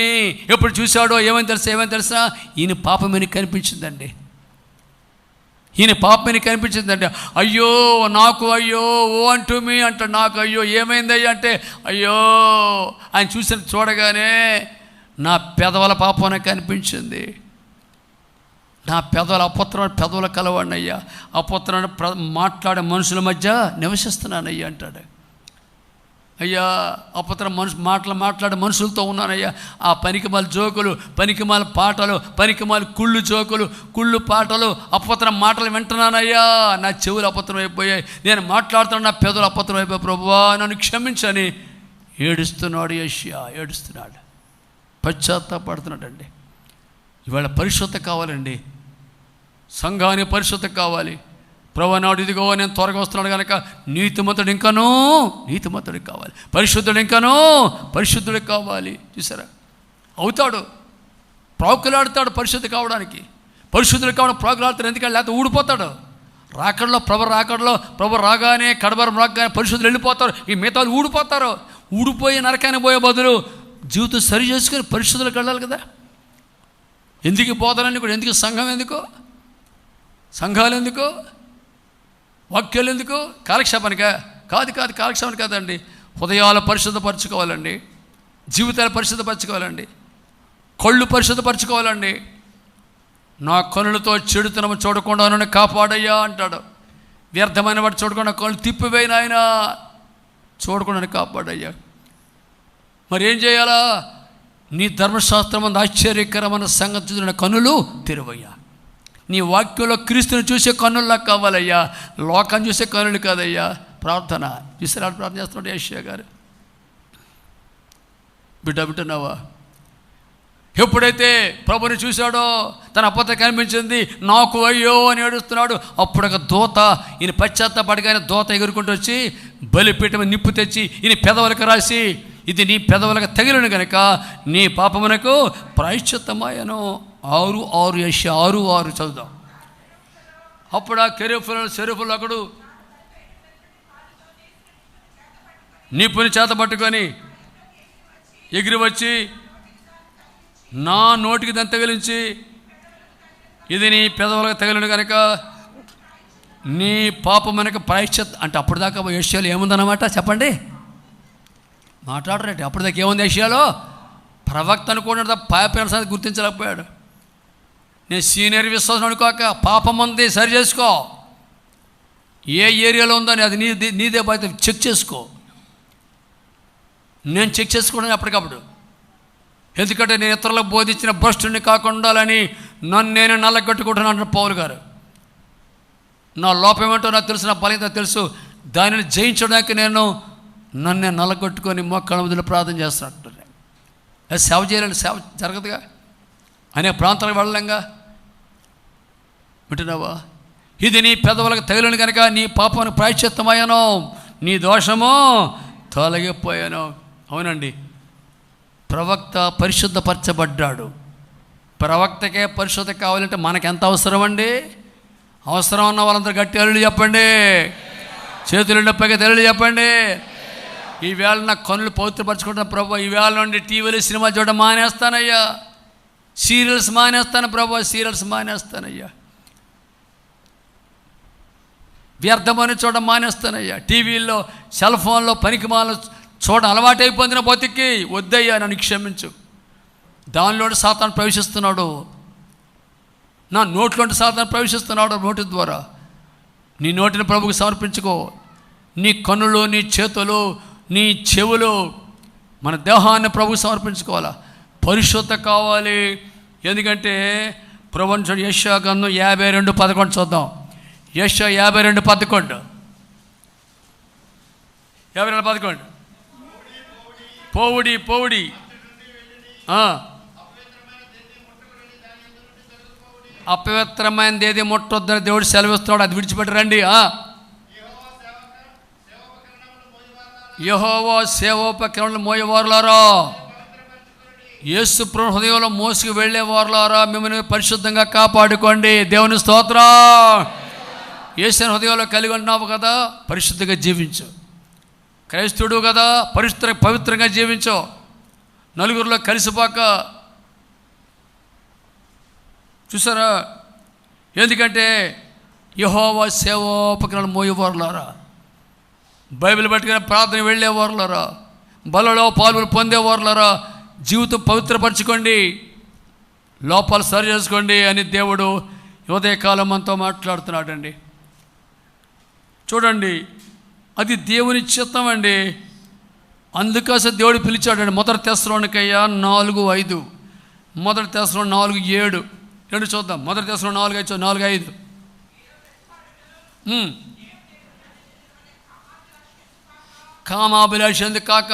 ఎప్పుడు చూశాడో ఏమని తెలుసా? ఈయన పాపమని కనిపించిందండి. అయ్యో నాకు, అయ్యో ఓ అంటూ మీ అంట, నాకు అయ్యో ఏమైందయ్యా అంటే, అయ్యో ఆయన చూడగానే నా పెదవుల పాపం కనిపించింది. నా పెదవుల కలవాడినయ్యా, అపుత్రాన్ని మాట్లాడే మనుషుల మధ్య నివసిస్తున్నానయ్యా అంటాడు. అయ్యా అపుత్ర మాట్లాడే మనుషులతో ఉన్నానయ్యా. ఆ పనికిమాల జోకులు, పనికిమాల పాటలు, పనికిమాల కుళ్ళు పాటలు, అపుత్ర మాటలు వింటున్నానయ్యా. నా చెవులు అపుత్రం అయిపోయాయి, నేను మాట్లాడుతున్నా, నా పెదవులు అపుత్రం అయిపోయాయి, ప్రభువా నన్ను క్షమించని ఏడుస్తున్నాడు యెషయా. పశ్చాత్తాపడుతున్నాడండి. ఇవాళ పరిశుద్ధత కావాలండి, సంఘానికి పరిశుద్ధత కావాలి. ప్రభువా నాడు ఇదిగో నేను త్వరగా వస్తున్నాడు కనుక నీతిమంతుడు కావాలి, పరిశుద్ధుడు కావాలి. చూసారా? అవుతాడు, ప్రాకులాడుతాడు పరిశుద్ధి కావడానికి. పరిశుద్ధుడు కావడం ప్రాకులాడుతాడు, ఎందుకంటే లేకపోతే ఊడిపోతాడు. ప్రభు రాగానే కడబరం రాగానే పరిశుద్ధులు వెళ్ళిపోతారు, ఈ మిగతా ఊడిపోతారు. ఊడిపోయి నరకాన్ని పోయే బదులు జీవితం సరి చేసుకుని పరిశుద్ధులకు వెళ్ళాలి కదా. ఎందుకు పోతానని కూడా, ఎందుకు సంఘం, ఎందుకు సంఘాలు, ఎందుకు వాక్యాలు, ఎందుకు కాలక్షేపానికా? కాదు కాలక్షేపానికి కాదండి. హృదయాలు పరిశుద్ధపరచుకోవాలండి, జీవితాలు పరిశుద్ధపరచుకోవాలండి, కళ్ళు పరిశుద్ధపరచుకోవాలండి. నా కనులతో చెడుతనము చూడకుండా నన్ను కాపాడయ్యా అంటాడు. వ్యర్థమైన వాడు చూడకుండా కళ్ళు తిప్పివేయి నాయనా, చూడకుండా కాపాడయ్యా. మరి ఏం చేయాలా? నీ ధర్మశాస్త్రం అందు ఆశ్చర్యకరమైన సంగతి చూసిన కన్నులు తెరువయ్యా. నీ వాక్యంలో క్రీస్తుని చూసే కన్నుల్లా కావాలయ్యా, లోకం చూసే కన్నులు కాదయ్యా. ప్రార్థన చూసారా? ప్రార్థన చేస్తున్నాడు యెషయా గారు. వింటున్నావా? ఎప్పుడైతే ప్రభుని చూశాడో తన అబద్ధం కనిపించింది, నాకు అయ్యో అని ఏడుస్తున్నాడు. అప్పుడు ఒక దూత, ఈయన పశ్చాత్తాపడిగానే దూత ఎగురుకుంటూ వచ్చి బలిపీఠం నిప్పు తెచ్చి ఈయన పెదవులకు రాసి, ఇది నీ పెదవులకు తగిలిన కనుక నీ పాపమునకు ప్రాయశ్చిత్తమాయను. 6:6 యెషయా 6:6 చదువుదాం. అప్పుడు ఆ సెరూఫులు ఒకడు నిప్పుని చేత పట్టుకొని ఎగిరి వచ్చి నా నోటికి దాన్ని తగిలించి, ఇది నీ పెదవులకు తగిలిన కనుక నీ పాపమునకు ప్రాయశ్చిత్తం అంటే. అప్పుడు దాకా యెషయాలో ఏముందన్నమాట చెప్పండి? మాట్లాడరండి. అప్పుడు దాకా ఏముంది యెషయాలో? ప్రవక్త అనుకోండి, పాపం గుర్తించలేకపోయాడు. నేను సీనియర్ విశ్వాసం అనుకోక పాపం ఉంది సరి చేసుకో, ఏ ఏరియాలో ఉందని అది నీదే బాధ్యత, చెక్ చేసుకో. నేను చెక్ చేసుకోవడం అప్పటికప్పుడు, ఎందుకంటే నేను ఇతరులకు బోధించిన భ్రష్టుని కాకుండాలని నన్ను నేను నల్లగొట్టుకుంటున్నాను పౌలు గారు. నా లోపం ఏమంటో నాకు తెలుసు, నా బలహీనత తెలుసు. దానిని జయించడానికి నేను నన్నే నల్లగొట్టుకొని మోకాళ్ళ మీద ప్రార్థన చేస్తున్నట్టు. సేవ చేయాలండి, సేవ జరగదుగా, అనే ప్రాంతాలకు వెళ్ళలేంగా. వింటున్నావా? ఇది నీ పెదవులకు తగిలిన కనుక నీ పాపానికి ప్రాయశ్చిత్తమయ్యాను, నీ దోషము తొలగిపోయాను. అవునండి, ప్రవక్త పరిశుద్ధపరచబడ్డాడు. ప్రవక్తకే పరిశుద్ధ కావాలంటే మనకెంత అవసరం అండి? అవసరం ఉన్న వాళ్ళందరూ గట్టి అల్లుడు చెప్పండి, చేతులు నొప్పిగా తెల్లుడు చెప్పండి. ఈవేళ నా కన్నులు పవిత్రపరచుకుంటున్నా ప్రభు. ఈవేళ నుండి టీవీలో సినిమా చూడడం మానేస్తానయ్యా, సీరియల్స్ మానేస్తాను ప్రభు, సీరియల్స్ మానేస్తానయ్యా, వ్యర్థమని చూడడం మానేస్తానయ్యా, టీవీల్లో సెల్ ఫోన్లో పనికిమాల చూడడం అలవాటైపోయింది నా బతికి. వద్దయ్యా నన్ను క్షమించు. దానిలో సాతాను ప్రవేశిస్తున్నాడు. నా నోట్లోంటి సాతాను ప్రవేశిస్తున్నాడు. నోటి ద్వారా నీ నోటిని ప్రభువుకు సమర్పించుకో. నీ కన్నులు, నీ చేతులు, నీ చెవులు, మన దేహాన్ని ప్రభువుకు సమర్పించుకోవాలా. పరిశుద్ధత కావాలి. ఎందుకంటే ప్రభువు యెషయా గ్రంథం 52:11 చూద్దాం. యెషయా 52:11. 52:11. పోవుడి పోవుడి అపవిత్రమైనది ఏది ముట్టొద్దని దేవుడు సెలవిస్తున్నాడు. అది విడిచిపెట్టి రండి. యెహోవా సేవోపకరణలు మోయేవారులారా, యేసు ప్రభు హృదయంలో మోసుకు వెళ్ళేవారులారా, మిమ్మల్ని పరిశుద్ధంగా కాపాడుకోండి. దేవుని స్తోత్రం. యేసుని హృదయంలో కలిగి ఉన్నావు కదా, పరిశుద్ధంగా జీవించు. క్రైస్తవుడు కదా, పవిత్రంగా జీవించు. నలుగురిలో కలిసిపోక. చూసారా? ఎందుకంటే యెహోవా సేవోపకరణలు మోయేవారులారా, బైబిల్ పట్టుకుని ప్రార్థన వెళ్ళేవారులారా, బలలో పాల్గొని పొందేవారులారా, జీవితం పవిత్రపరచుకోండి, లోపాలు సరి చేసుకోండి అని దేవుడు ఉదయకాలం మనతో మాట్లాడుతున్నాడండి. చూడండి, అది దేవుని చిత్తం అండి. అందుకోసం దేవుడు పిలిచాడండి. మొదటి తెస్సలోనికయ్య 4:5, మొదటి తెస్సలోనికయ్య 4:7 రెండు చూద్దాం. మొదటి తెస్సలోనికయ్య 4:5. కామాభిలాష ఎందుకు కాక,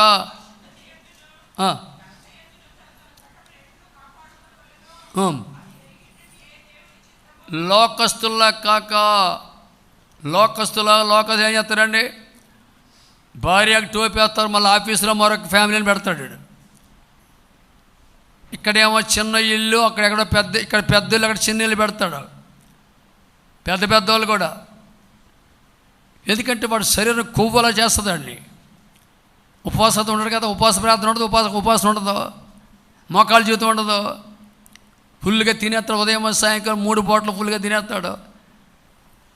లోకస్తుల్లా కాక. లోకస్తులు ఏం చేస్తారండి? భార్యకు టోపీ వేస్తారు, మళ్ళీ ఆఫీసులో మరొక ఫ్యామిలీని పెడతాడు. ఇక్కడేమో చిన్న ఇల్లు, అక్కడెక్కడో పెద్ద, ఇక్కడ పెద్ద ఇల్లు, అక్కడ చిన్న ఇల్లు పెడతాడు. పెద్దవాళ్ళు కూడా. ఎందుకంటే వాడు శరీరం కొవ్వులా చేస్తుందండి. ఉపవాసత ఉండడు కదా, ఉపవాస ప్రార్థన ఉండదు, ఉపవాసం ఉండదు, మోకాళ్ళ జీవితం ఉండదు. ఫుల్గా తినేస్తాడు. ఉదయం సాయంకాలం 3 పూటలు ఫుల్గా తినేస్తాడు.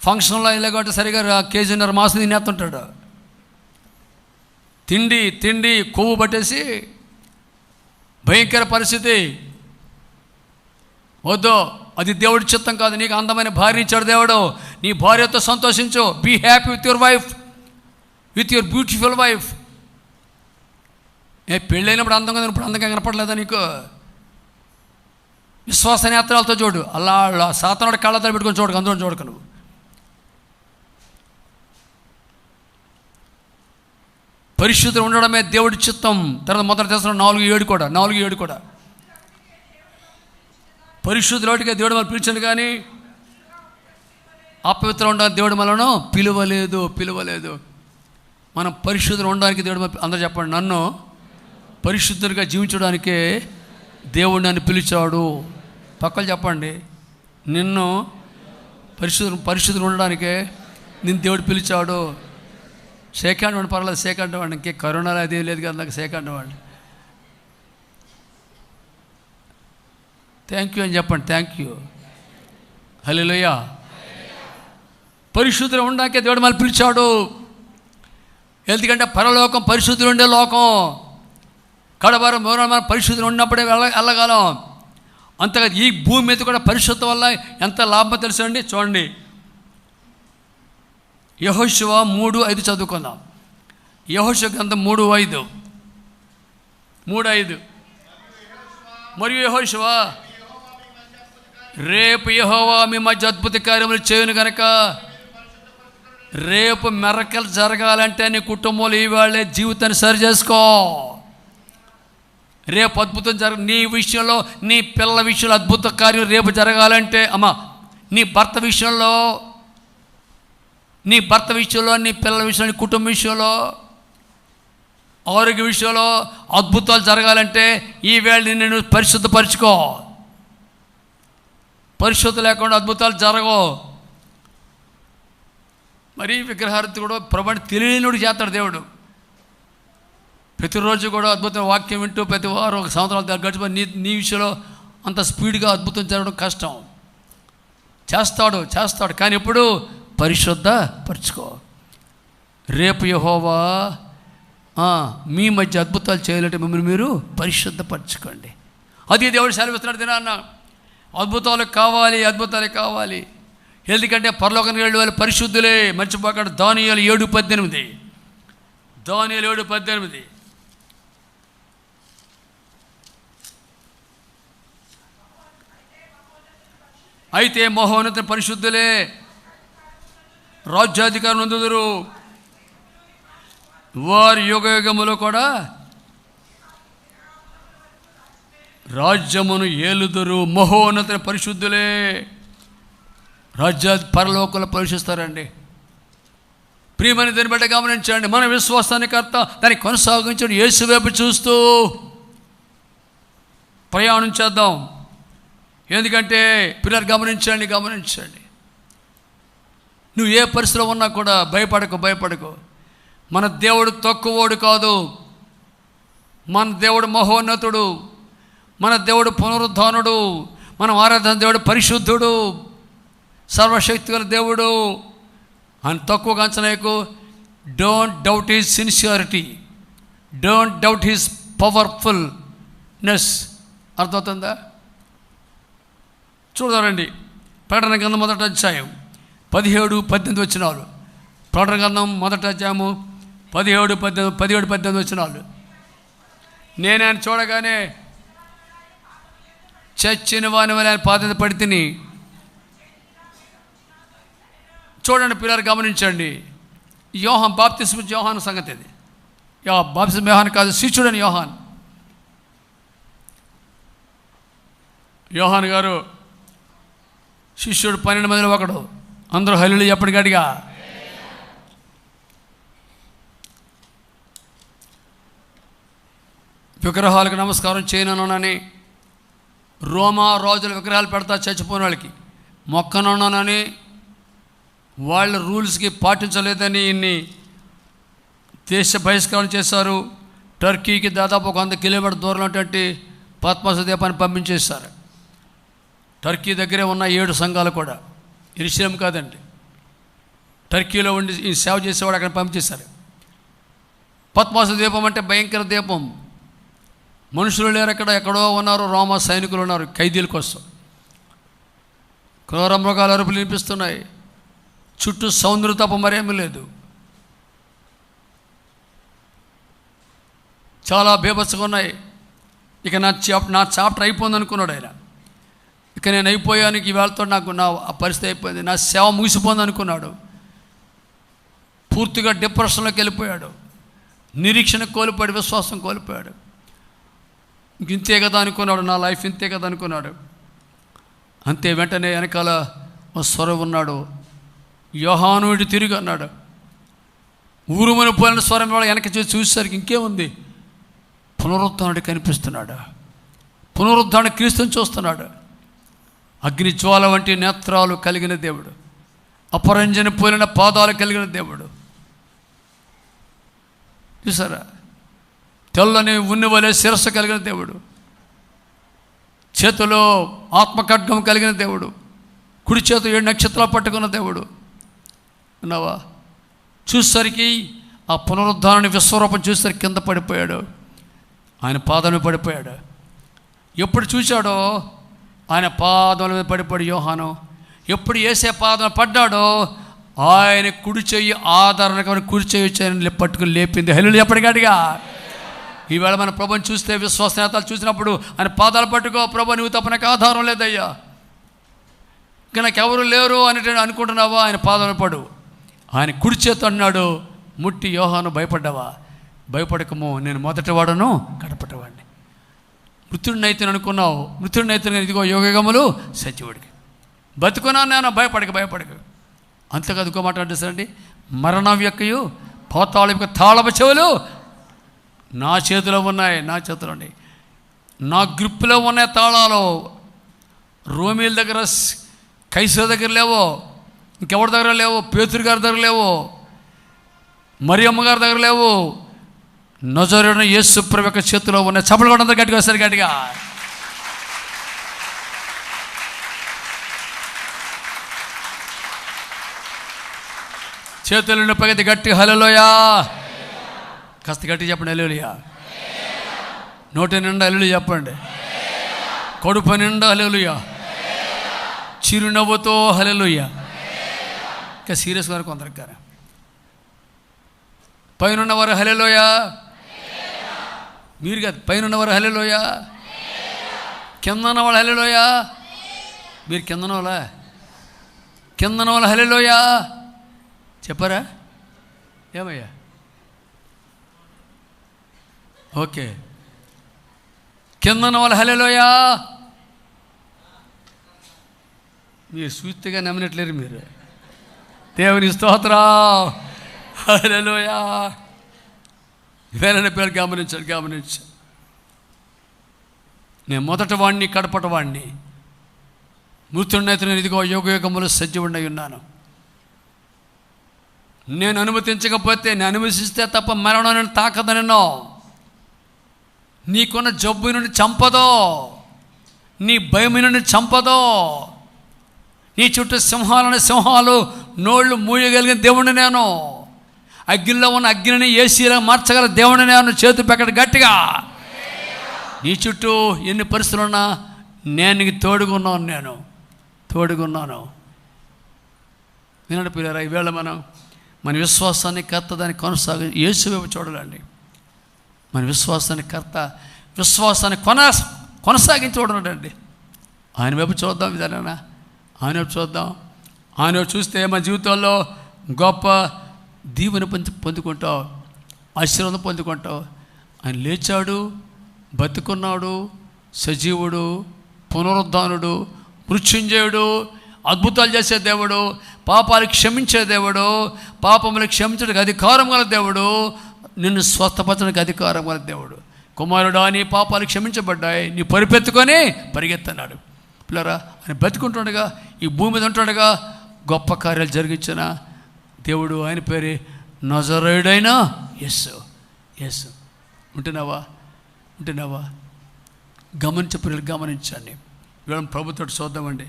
ఫంక్షన్లో ఇలాగంటే సరిగా 1.5 కేజీ మాంసం తినేస్తుంటాడు. తిండి కొవ్వు పట్టేసి భయంకర పరిస్థితి. వద్దు, అది దేవుడి చిత్తం కాదు. నీకు అందమైన భార్య ఇచ్చాడు దేవుడు. నీ భార్యతో సంతోషించు. Be happy with your wife, with your beautiful wife. పెళ్ళైనప్పుడు అందంగా, ఇప్పుడు అందంగా కనపడలేదా నీకు? విశ్వాస నేత్రాలతో చూడు. అలా సాతానుడు కళ్ళతో పెట్టుకొని చూడకు, అందులో చూడకు నువ్వు. పరిశుద్ధులు ఉండడమే దేవుడి చిత్తం. తర్వాత మొదటి తెస్సలోనికయ్య 4:7 కూడా పరిశుద్ధులోటిగా దేవుడు మనం పిలిచాడు, కానీ అపవిత్రం ఉండడానికి దేవుడు మనను పిలువలేదు. మనం పరిశుద్ధులు ఉండడానికి దేవుడు, అందరూ చెప్పండి, నన్ను పరిశుద్ధులుగా జీవించడానికే దేవుడు నన్ను పిలిచాడు. పక్కలు చెప్పండి, నిన్ను పరిశుద్ధులు ఉండడానికే నిన్ను దేవుడు పిలిచాడు. సేకండ్ వాడిని పర్వాలేదు, సేకండ్ వాడిని, ఇంకే కరోనాలో అది లేదు కదా నాకు సేకండ్ వాడిని. థ్యాంక్ యూ అని చెప్పండి. Thank you. హల్లెలూయా. పరిశుద్ధులు ఉండడానికే దేవుడు మళ్ళీ పిలిచాడు. ఎందుకంటే పరలోకం పరిశుద్ధులు ఉండే లోకం. కడబారం మన పరిశుద్ధులు ఉన్నప్పుడే వెళ్ళగలం. అంతగా ఈ భూమి మీద కూడా పరిశుద్ధ వల్ల ఎంత లాభం తెలుసండి. చూడండి, యెహోషువ 3:5 చదువుకుందాం. యెహోషువ గ్రంథం 3:5. మరియు యెహోషువ, రేపు యెహోవా మీ మధ్య అద్భుత కార్యములు చేయును కనుక, రేపు మెరకలు జరగాలంటే నీ కుటుంబంలో ఈవేళ జీవితాన్ని సరి చేసుకో. రేపు అద్భుతం నీ విషయంలో, నీ పిల్లల విషయంలో అద్భుత కార్యం రేపు జరగాలంటే, నీ భర్త విషయంలో, నీ పిల్లల విషయంలో, నీ కుటుంబ విషయంలో, ఆరోగ్య విషయంలో అద్భుతాలు జరగాలంటే ఈవేళ నిన్ను పరిశుద్ధపరచుకో. పరిశుద్ధ లేకుండా అద్భుతాలు జరగవు. మరి విగ్రహార్థి కూడా ప్రభుని తెలియనుడు చేస్తాడు దేవుడు. ప్రతిరోజు కూడా అద్భుతమైన వాక్యం వింటూ ప్రతి వారం 1 సంవత్సరాలు గడిచిపోయి నీ విషయంలో అంత స్పీడ్గా అద్భుతం జరగడం కష్టం. చేస్తాడు కానీ ఎప్పుడు పరిశుద్ధపరచుకో. రేపు యెహోవా మీ మధ్య అద్భుతాలు చేయాలంటే మిమ్మల్ని మీరు పరిశుద్ధపరచుకోండి. అది దేవుడు సెలవిస్తున్నాడు దినాన్న. అద్భుతాలు కావాలి, అద్భుతాలు కావాలి. ఎందుకంటే పరలోకానికి వెళ్ళే వాళ్ళు పరిశుద్ధులే. మర్చిపోకండి. దానియేలు 7:18. దానియేలు 7:18. అయితే మహోన్నత పరిశుద్ధులే రాజ్యాధికారం పొందుదురు, వారి యుగయుగములో కూడా రాజ్యమును ఏలుదురు. మహోన్నత పరిశుద్ధులే పరలోకంలో ప్రవేశిస్తారండి. ప్రియమని దాన్ని బట్టి గమనించండి. మన విశ్వాసాన్ని కర్త దాన్ని కొనసాగించండి. యేసు వైపు చూస్తూ ప్రయాణం చేద్దాం. ఎందుకంటే పిల్లలు గమనించండి. నువ్వు ఏ పరిస్థితిలో ఉన్నా కూడా భయపడకు. మన దేవుడు తక్కువోడు కాదు. మన దేవుడు మహోన్నతుడు. మన దేవుడు పునరుద్ధానుడు. మనం ఆరాధన దేవుడు పరిశుద్ధుడు, సర్వశక్తి గల దేవుడు. అని తక్కువగా అంచనాకు. Don't doubt his sincerity, don't doubt his powerfulness. అర్థమవుతుందా? చూడండి, ప్రకటన గ్రంథం 1వ అధ్యాయం 17-18 వచనాలు. ప్రకటన గ్రంథం 1వ అధ్యాయము 17-18 వచనాలు. నేను ఆయన చూడగానే చచ్చిన వాని వల్ల ఆయన పాదత పడి తిని. చూడండి పిల్లలు గమనించండి. బాప్తిస్మ యోహాను సంగతి ఇది. బాప్తిస్మ యోహాను కాదు, శిష్యుడని యోహాను గారు శిష్యుడు 12 మందిలో ఒకడు. అందరూ హల్లెలూయా ఎప్పటికడిగా. విగ్రహాలకు నమస్కారం చేయనని రోమా రాజుల విగ్రహాలు పెడతా చచ్చిపోయిన వాళ్ళకి మొక్కనున్నానని, వాళ్ళ రూల్స్కి పాటించలేదని ఇన్ని దేశ బహిష్కరణ చేశారు. టర్కీకి దాదాపు 100 కిలోమీటర్ దూరంలో ఉన్నటువంటి పద్మస దీపాన్ని పంపించేశారు. టర్కీ దగ్గరే ఉన్న 7 సంఘాలు కూడా, యెరూషలేం కాదండి, టర్కీలో ఉండి ఈ సేవ చేసేవాడు అక్కడ పంపించేశారు. పద్మస దీపం అంటే భయంకర దీపం. మనుషులు లేరు అక్కడ, ఎక్కడో ఉన్నారు రోమా సైనికులు ఉన్నారు ఖైదీల కోసం. క్రూర మృగాల అరుపులు వినిపిస్తున్నాయి. చుట్టూ సౌందర్య తప్ప మరేమీ లేదు. చాలా బేబస్గా ఉన్నాయి. ఇక నా చాప్టర్ అయిపోయింది అనుకున్నాడు ఆయన. ఇక నేను అయిపోయాను, ఈవేళతో నాకు నా పరిస్థితి అయిపోయింది, నా సేవ ముగిసిపోయింది అనుకున్నాడు. పూర్తిగా డిప్రెషన్లోకి వెళ్ళిపోయాడు. నిరీక్షణ కోల్పోయాడు, విశ్వాసం కోల్పోయాడు. ఇంతే కదా అనుకున్నాడు, నా లైఫ్ ఇంతే కదా అనుకున్నాడు. అంతే వెంటనే వెనకాల స్వరం ఉన్నాడు. యోహాను ఇటు తిరిగి అన్నాడు. ఊరుమని పోయిన స్వరం వెనక చూసేసరికి ఇంకేముంది, పునరుద్ధానుడు కనిపిస్తున్నాడు. పునరుద్ధాను క్రీస్తుని చూస్తున్నాడు. అగ్ని జ్వాల వంటి నేత్రాలు కలిగిన దేవుడు, అపరంజన పోలిన పాదాలు కలిగిన దేవుడు. చూసారా? తెల్లని ఉన్ని వలె శిరస్సు కలిగిన దేవుడు, చేతిలో ఆత్మఖడ్గం కలిగిన దేవుడు, కుడి చేతి 7 నక్షత్రాలు పట్టుకున్న దేవుడు. విన్నావా? చూసేసరికి ఆ పునరుద్ధానాన్ని విశ్వరూపం చూసేసరికి కింద పడిపోయాడు, ఆయన పాదం పడిపోయాడు. ఎప్పుడు చూశాడో ఆయన పాదముల మీద పడిపోయాడు యోహాను. ఎప్పుడు యేసే పాదం పడ్డాడో ఆయన కుడి చెయ్యి ఆదరణకు కుడి చెయ్యి పట్టుకుని లేపింది. హల్లెలూయా ఎప్పటికడిగా. ఈవేళ మన ప్రభుని చూస్తే, విశ్వాస నేతలు చూసినప్పుడు ఆయన పాదాలు పట్టుకో, ప్రభు నువ్వు తప్ప నాకు ఆధారం లేదయ్యా, ఇంకా నాకు ఎవరు లేరు అని అనుకుంటున్నావా? ఆయన పాదాలు పడు. ఆయన కుడి చేతి అన్నాడు. ముట్టి యోహాను భయపడ్డావా? భయపడకము, నేను మొదటివాడను కడపటవాడిని. మృతుడినైతే అనుకున్నావు, మృతుడినైతే ఇదిగో యోగములు సజీవుడికి బతుకున్నాను నేను, భయపడక. అంతేకాదు ఇంకో మాట అంటేసండి, మరణం యొక్కయు పాతాళం యొక్క తాళపు చెవులు నా చేతిలో ఉన్నాయి, నా చేతిలో ఉన్నాయి, నా గ్రిప్పులో ఉన్నాయి తాళాలు. రోమీల దగ్గర, కైసర్ దగ్గర లేవో, ఇంకెవరి దగ్గర లేవు, పేతురు గారి దగ్గర లేవు, మరియమ్మ గారి దగ్గర లేవు, నజరేయుడైన యేసు ప్రభు యొక్క చేతిలో ఉన్నాయి. చప్పట్లు కొట్టండి అందరూ గట్టిగా, వస్తారు గట్టిగా. చేతులను పగతి గట్టి హల్లెలూయా, కాస్త గట్టి చెప్పండి హల్లెలూయా. నోటి నిండా హల్లెలూయా చెప్పండి. కడుపు నిండా హల్లెలూయా, చిరునవ్వుతో హల్లెలూయా. ఇంకా సీరియస్ గారు కొందరికి గారు పైన ఉన్నవారు హల్లెలూయా, మీరు కాదు పైన ఉన్నవారు హల్లెలూయా, కింద ఉన్నవాళ్ళు హల్లెలూయా. మీరు కిందన వాళ్ళు హల్లెలూయా చెప్పారా? ఏమయ్యా? ఓకే, కింద ఉన్న వాళ్ళు హల్లెలూయా. మీరు సూచిగా నమ్మినట్లేరు మీరు. దేవుని స్తోత్రం, హల్లెలూయా. వేరే పేరు గమనించాను. నేను మొదటి వాడిని, కడపటి వాడిని, మృతుడినైతే నేను ఇదిగో యుగయుగములు సజీవుడై ఉన్నాను. నేను అనుమతించకపోతే, నేను అనుమతిస్తే తప్ప మరణం నేను తాకదనో. నీకున్న జబ్బు నుండి చంపదో, నీ భయం నుండి చంపదో, నీ చుట్టూ సింహాలు నోళ్ళు మూయగలిగిన దేవుడిని నేను, అగ్నిలో ఉన్న అగ్నిని ఏసీలో మార్చగల దేవుడిని నేను. చేతు పెక్కడి గట్టిగా. నీ చుట్టూ ఎన్ని పరిస్థితులు ఉన్నా నేను నీకు తోడుగున్నాను. వినండి పిల్లరా, ఈవేళ మన విశ్వాసాన్ని కర్త దాన్ని యేసు వైపు చూడాలండి. మన విశ్వాసాన్ని కొనసాగించి చూడాలండి. ఆయన వైపు చూద్దాం. విధానా ఆయన వైపు చూద్దాం. ఆయన వైపు చూస్తే మన జీవితంలో గొప్ప దీవెన పొందుకుంటావు, ఆశీర్వాదం పొందుకుంటావు. ఆయన లేచాడు, బతుకున్నాడు, సజీవుడు, పునరుద్ధానుడు, మృత్యుంజయుడు, అద్భుతాలు చేసే దేవుడు, పాపాలు క్షమించే దేవుడు, పాపములు క్షమించడానికి అధికారం గల దేవుడు, నిన్ను స్వస్థపరచడానికి అధికారం గల దేవుడు. కుమారుడా, నీ పాపాలు క్షమించబడ్డాయి, నీ పరిపెత్తుకొని పరిగెత్తన్నాడు. పిల్లరా, ఆయన బతుకుంటుండగా, ఈ భూమి మీద ఉంటుండగా గొప్ప కార్యాలు జరిగించిన దేవుడు. ఆయన పేరే నజరేయుడైన యేసు. ఉంటున్నావా? గమనించండి. వీళ్ళని ప్రభుత్వం చూద్దామండి.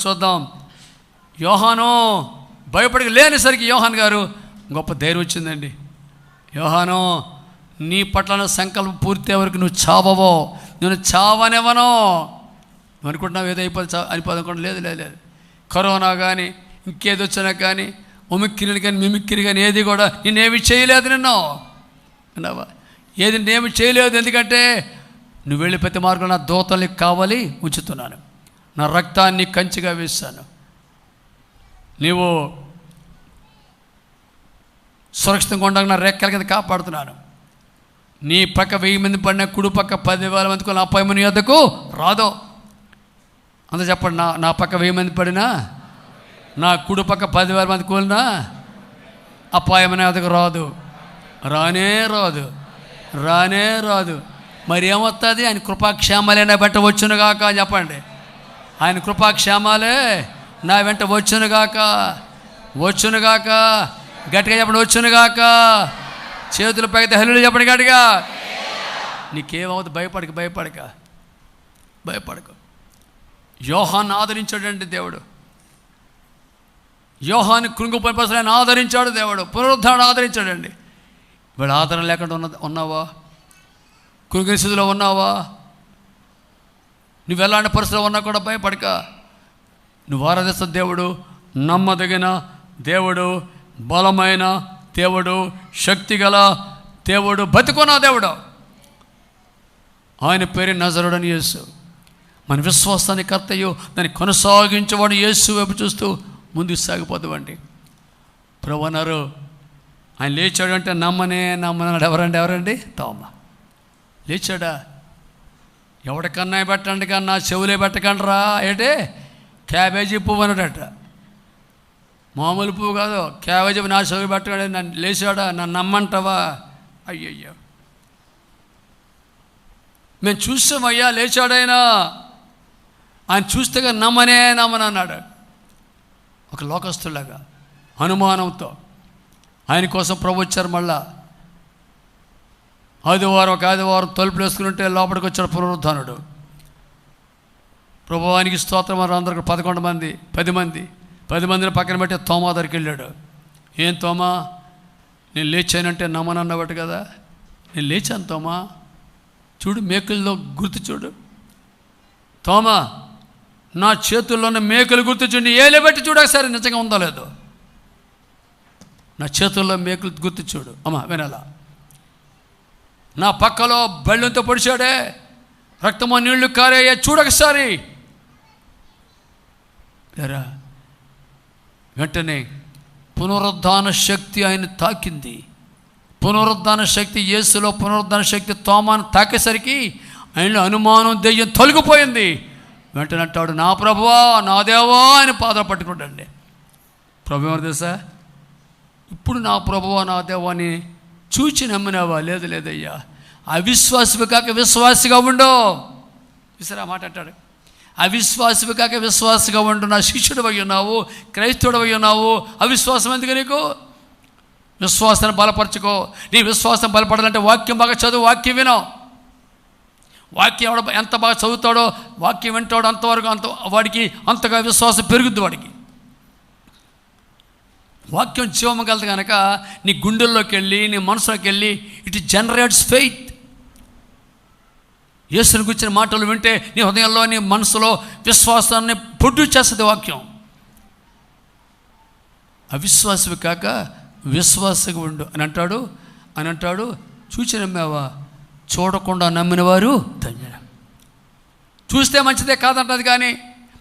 చూద్దాం. యోహాను భయపడి లేనిసరికి యోహాన్ గారు గొప్ప ధైర్యం వచ్చిందండి. యోహాను, నీ పట్ల సంకల్పం పూర్తి వరకు నువ్వు చావవో, నేను చావనివ్వను. నువ్వు అనుకుంటున్నావు ఏదో అనుకోవడం లేదు. కరోనా కానీ ఇంకేది వచ్చినా కానీ, ఉమిక్కిరి కానీ మిమిక్కిరి కానీ ఏది కూడా నేనేమి చేయలేదు. నిన్నావా? ఏది నేనేమి చేయలేదు. ఎందుకంటే నువ్వు వెళ్ళి ప్రతి మార్గం నా దూతల్ని కావాలి ఉంచుతున్నాను, నా రక్తాన్ని కంచిగా వేశాను. నీవు సురక్షితంగా ఉండగా నా రెక్కల కింద కాపాడుతున్నాను. నీ పక్క 1000 మంది పడినా, కుడి పక్క 10,000 మందికి నా అపాయం నీ వద్దకు రాదో. అంత చెప్పండి. నా పక్క 1000 మంది పడినా, నా కుడి పక్క 10,000 మంది కూలినా అపాయం నీ వద్దకు రాదు. రానే రాదు. మరి ఏమొస్తుంది? ఆయన కృపాక్షేమాలే నా వెంట వచ్చునుగాక అని చెప్పండి. ఆయన కృపాక్షేమాలే నా వెంట వచ్చునుగాక. గట్టిగా చెప్పండి, వచ్చునుగాక. చేతులు పైతే హల్లెలూయా చెప్పండి గట్టిగా. నీకేమవుతుంది? భయపడక. యోహాన్ని ఆదరించాడండి దేవుడు. యోహాన్ని కృంగిపోయిన పరిస్థితులను ఆదరించాడు దేవుడు. పునరుద్ధరణ ఆదరించాడండి. వీళ్ళు ఆదరణ లేకుండా ఉన్నావా? కృంగిన స్థితిలో ఉన్నావా? నువ్వు ఎలాంటి పరిస్థితిలో ఉన్నా కూడా భయపడక. నువ్వు ఆరాధిస్తున్న దేవుడు నమ్మదగిన దేవుడు, బలమైన దేవుడు, శక్తిగల దేవుడు, బతికున్న దేవుడు. ఆయన పేరు నజరుడని యేసు. మన విశ్వాసాన్ని కర్తయ్యో దాన్ని కొనసాగించేవాడు యేసు వైపు చూస్తూ ముందుకు సాగిపోతామండి. ప్రభు అన్నారు, ఆయన లేచాడు అంటే నమ్మన్నాడు. ఎవరండి? తోమా లేచాడా? ఎవడికన్నా పెట్టండి కన్నా చెవులే పెట్టకండి రా. ఏంటే క్యాబేజీ పువ్వు అన్నాడట. మామూలు పువ్వు కాదు, క్యాబేజీ నా చెవి పెట్టకండి. నన్ను లేచాడా? నన్ను నమ్మంటావా? అయ్యయ్యో, మేము చూసామయ్యా లేచాడైనా. ఆయన చూస్తే నమ్మనన్నాడు. ఒక లోకస్తులాగా అనుమానంతో ఆయన కోసం ప్రభు వచ్చారు. మళ్ళా ఆదివారం తలుపులు వేసుకుంటే లోపలికి వచ్చాడు పునరుద్ధానుడు. ప్రభువానికి స్తోత్రం. అందరికి 11 మంది 10 మందిని పక్కన పెట్టి తోమా దగ్గరికి వెళ్ళాడు. ఏం తోమా, నేను లేచానంటే నమ్మనన్నవాడు కదా. నేను లేచాను తోమా, చూడు మేకుల్లో గుర్తు చూడు. తోమా, నా చేతుల్లోన్న మేకులు గుర్తు చూడండి, ఏలబెట్టి చూడకసారి నిజంగా ఉందో లేదో. నా చేతుల్లో మేకులు గుర్తు చూడు. అమ్మా వినాలా? నా పక్కలో బళ్ళంతో పొడిచాడే, రక్తమో నీళ్లు కారే చూడకసారి. లేరా, వెంటనే పునరుద్ధాన శక్తి ఆయన తాకింది. పునరుద్ధాన శక్తి, యేసులో పునరుద్ధాన శక్తి తోమాను తాకేసరికి ఆయనలో అనుమానం, దెయ్యం తొలగిపోయింది. వెంటనే అంటాడు, నా ప్రభువా, నా దేవా అని పాదాలు పట్టుకుంటాండి. ప్రభు ఎవరు తెలుసా? ఇప్పుడు నా ప్రభువా, నా దేవా అని చూచి నమ్మినావా? లేదు లేదయ్యా, అవిశ్వాసివి కాక విశ్వాసిగా ఉండు. చూసారా మాట అంటాడు, అవిశ్వాసివి కాక విశ్వాసిగా ఉండు. నా శిష్యుడు అయి ఉన్నావు, క్రైస్తవుడు అయి ఉన్నావు, అవిశ్వాసం ఎందుకు నీకు? విశ్వాసాన్ని బలపరచుకో. నీ విశ్వాసం బలపడాలంటే వాక్యం బాగా చదువు, వాక్యం వినో. వాక్యం ఎవడ ఎంత బాగా చదువుతాడో, వాక్యం వింటాడో అంతవరకు వాడికి అంతగా విశ్వాసం పెరుగుద్ది. వాడికి వాక్యం జీవము కలదు కనుక నీ గుండెల్లోకి వెళ్ళి, నీ మనసులోకి వెళ్ళి, ఇట్ జనరేట్స్ ఫెయిత్. యేసుని గురించిన మాటలు వింటే నీ హృదయంలో, నీ మనసులో విశ్వాసాన్ని ప్రొడ్యూస్ చేస్తుంది వాక్యం. అవిశ్వాసవి కాక విశ్వాసగా ఉండు అని అంటాడు. చూచి నమ్మావా? చూడకుండా నమ్మిన వారు ధన్యులు. చూస్తే మంచిదే కాదంటది, కానీ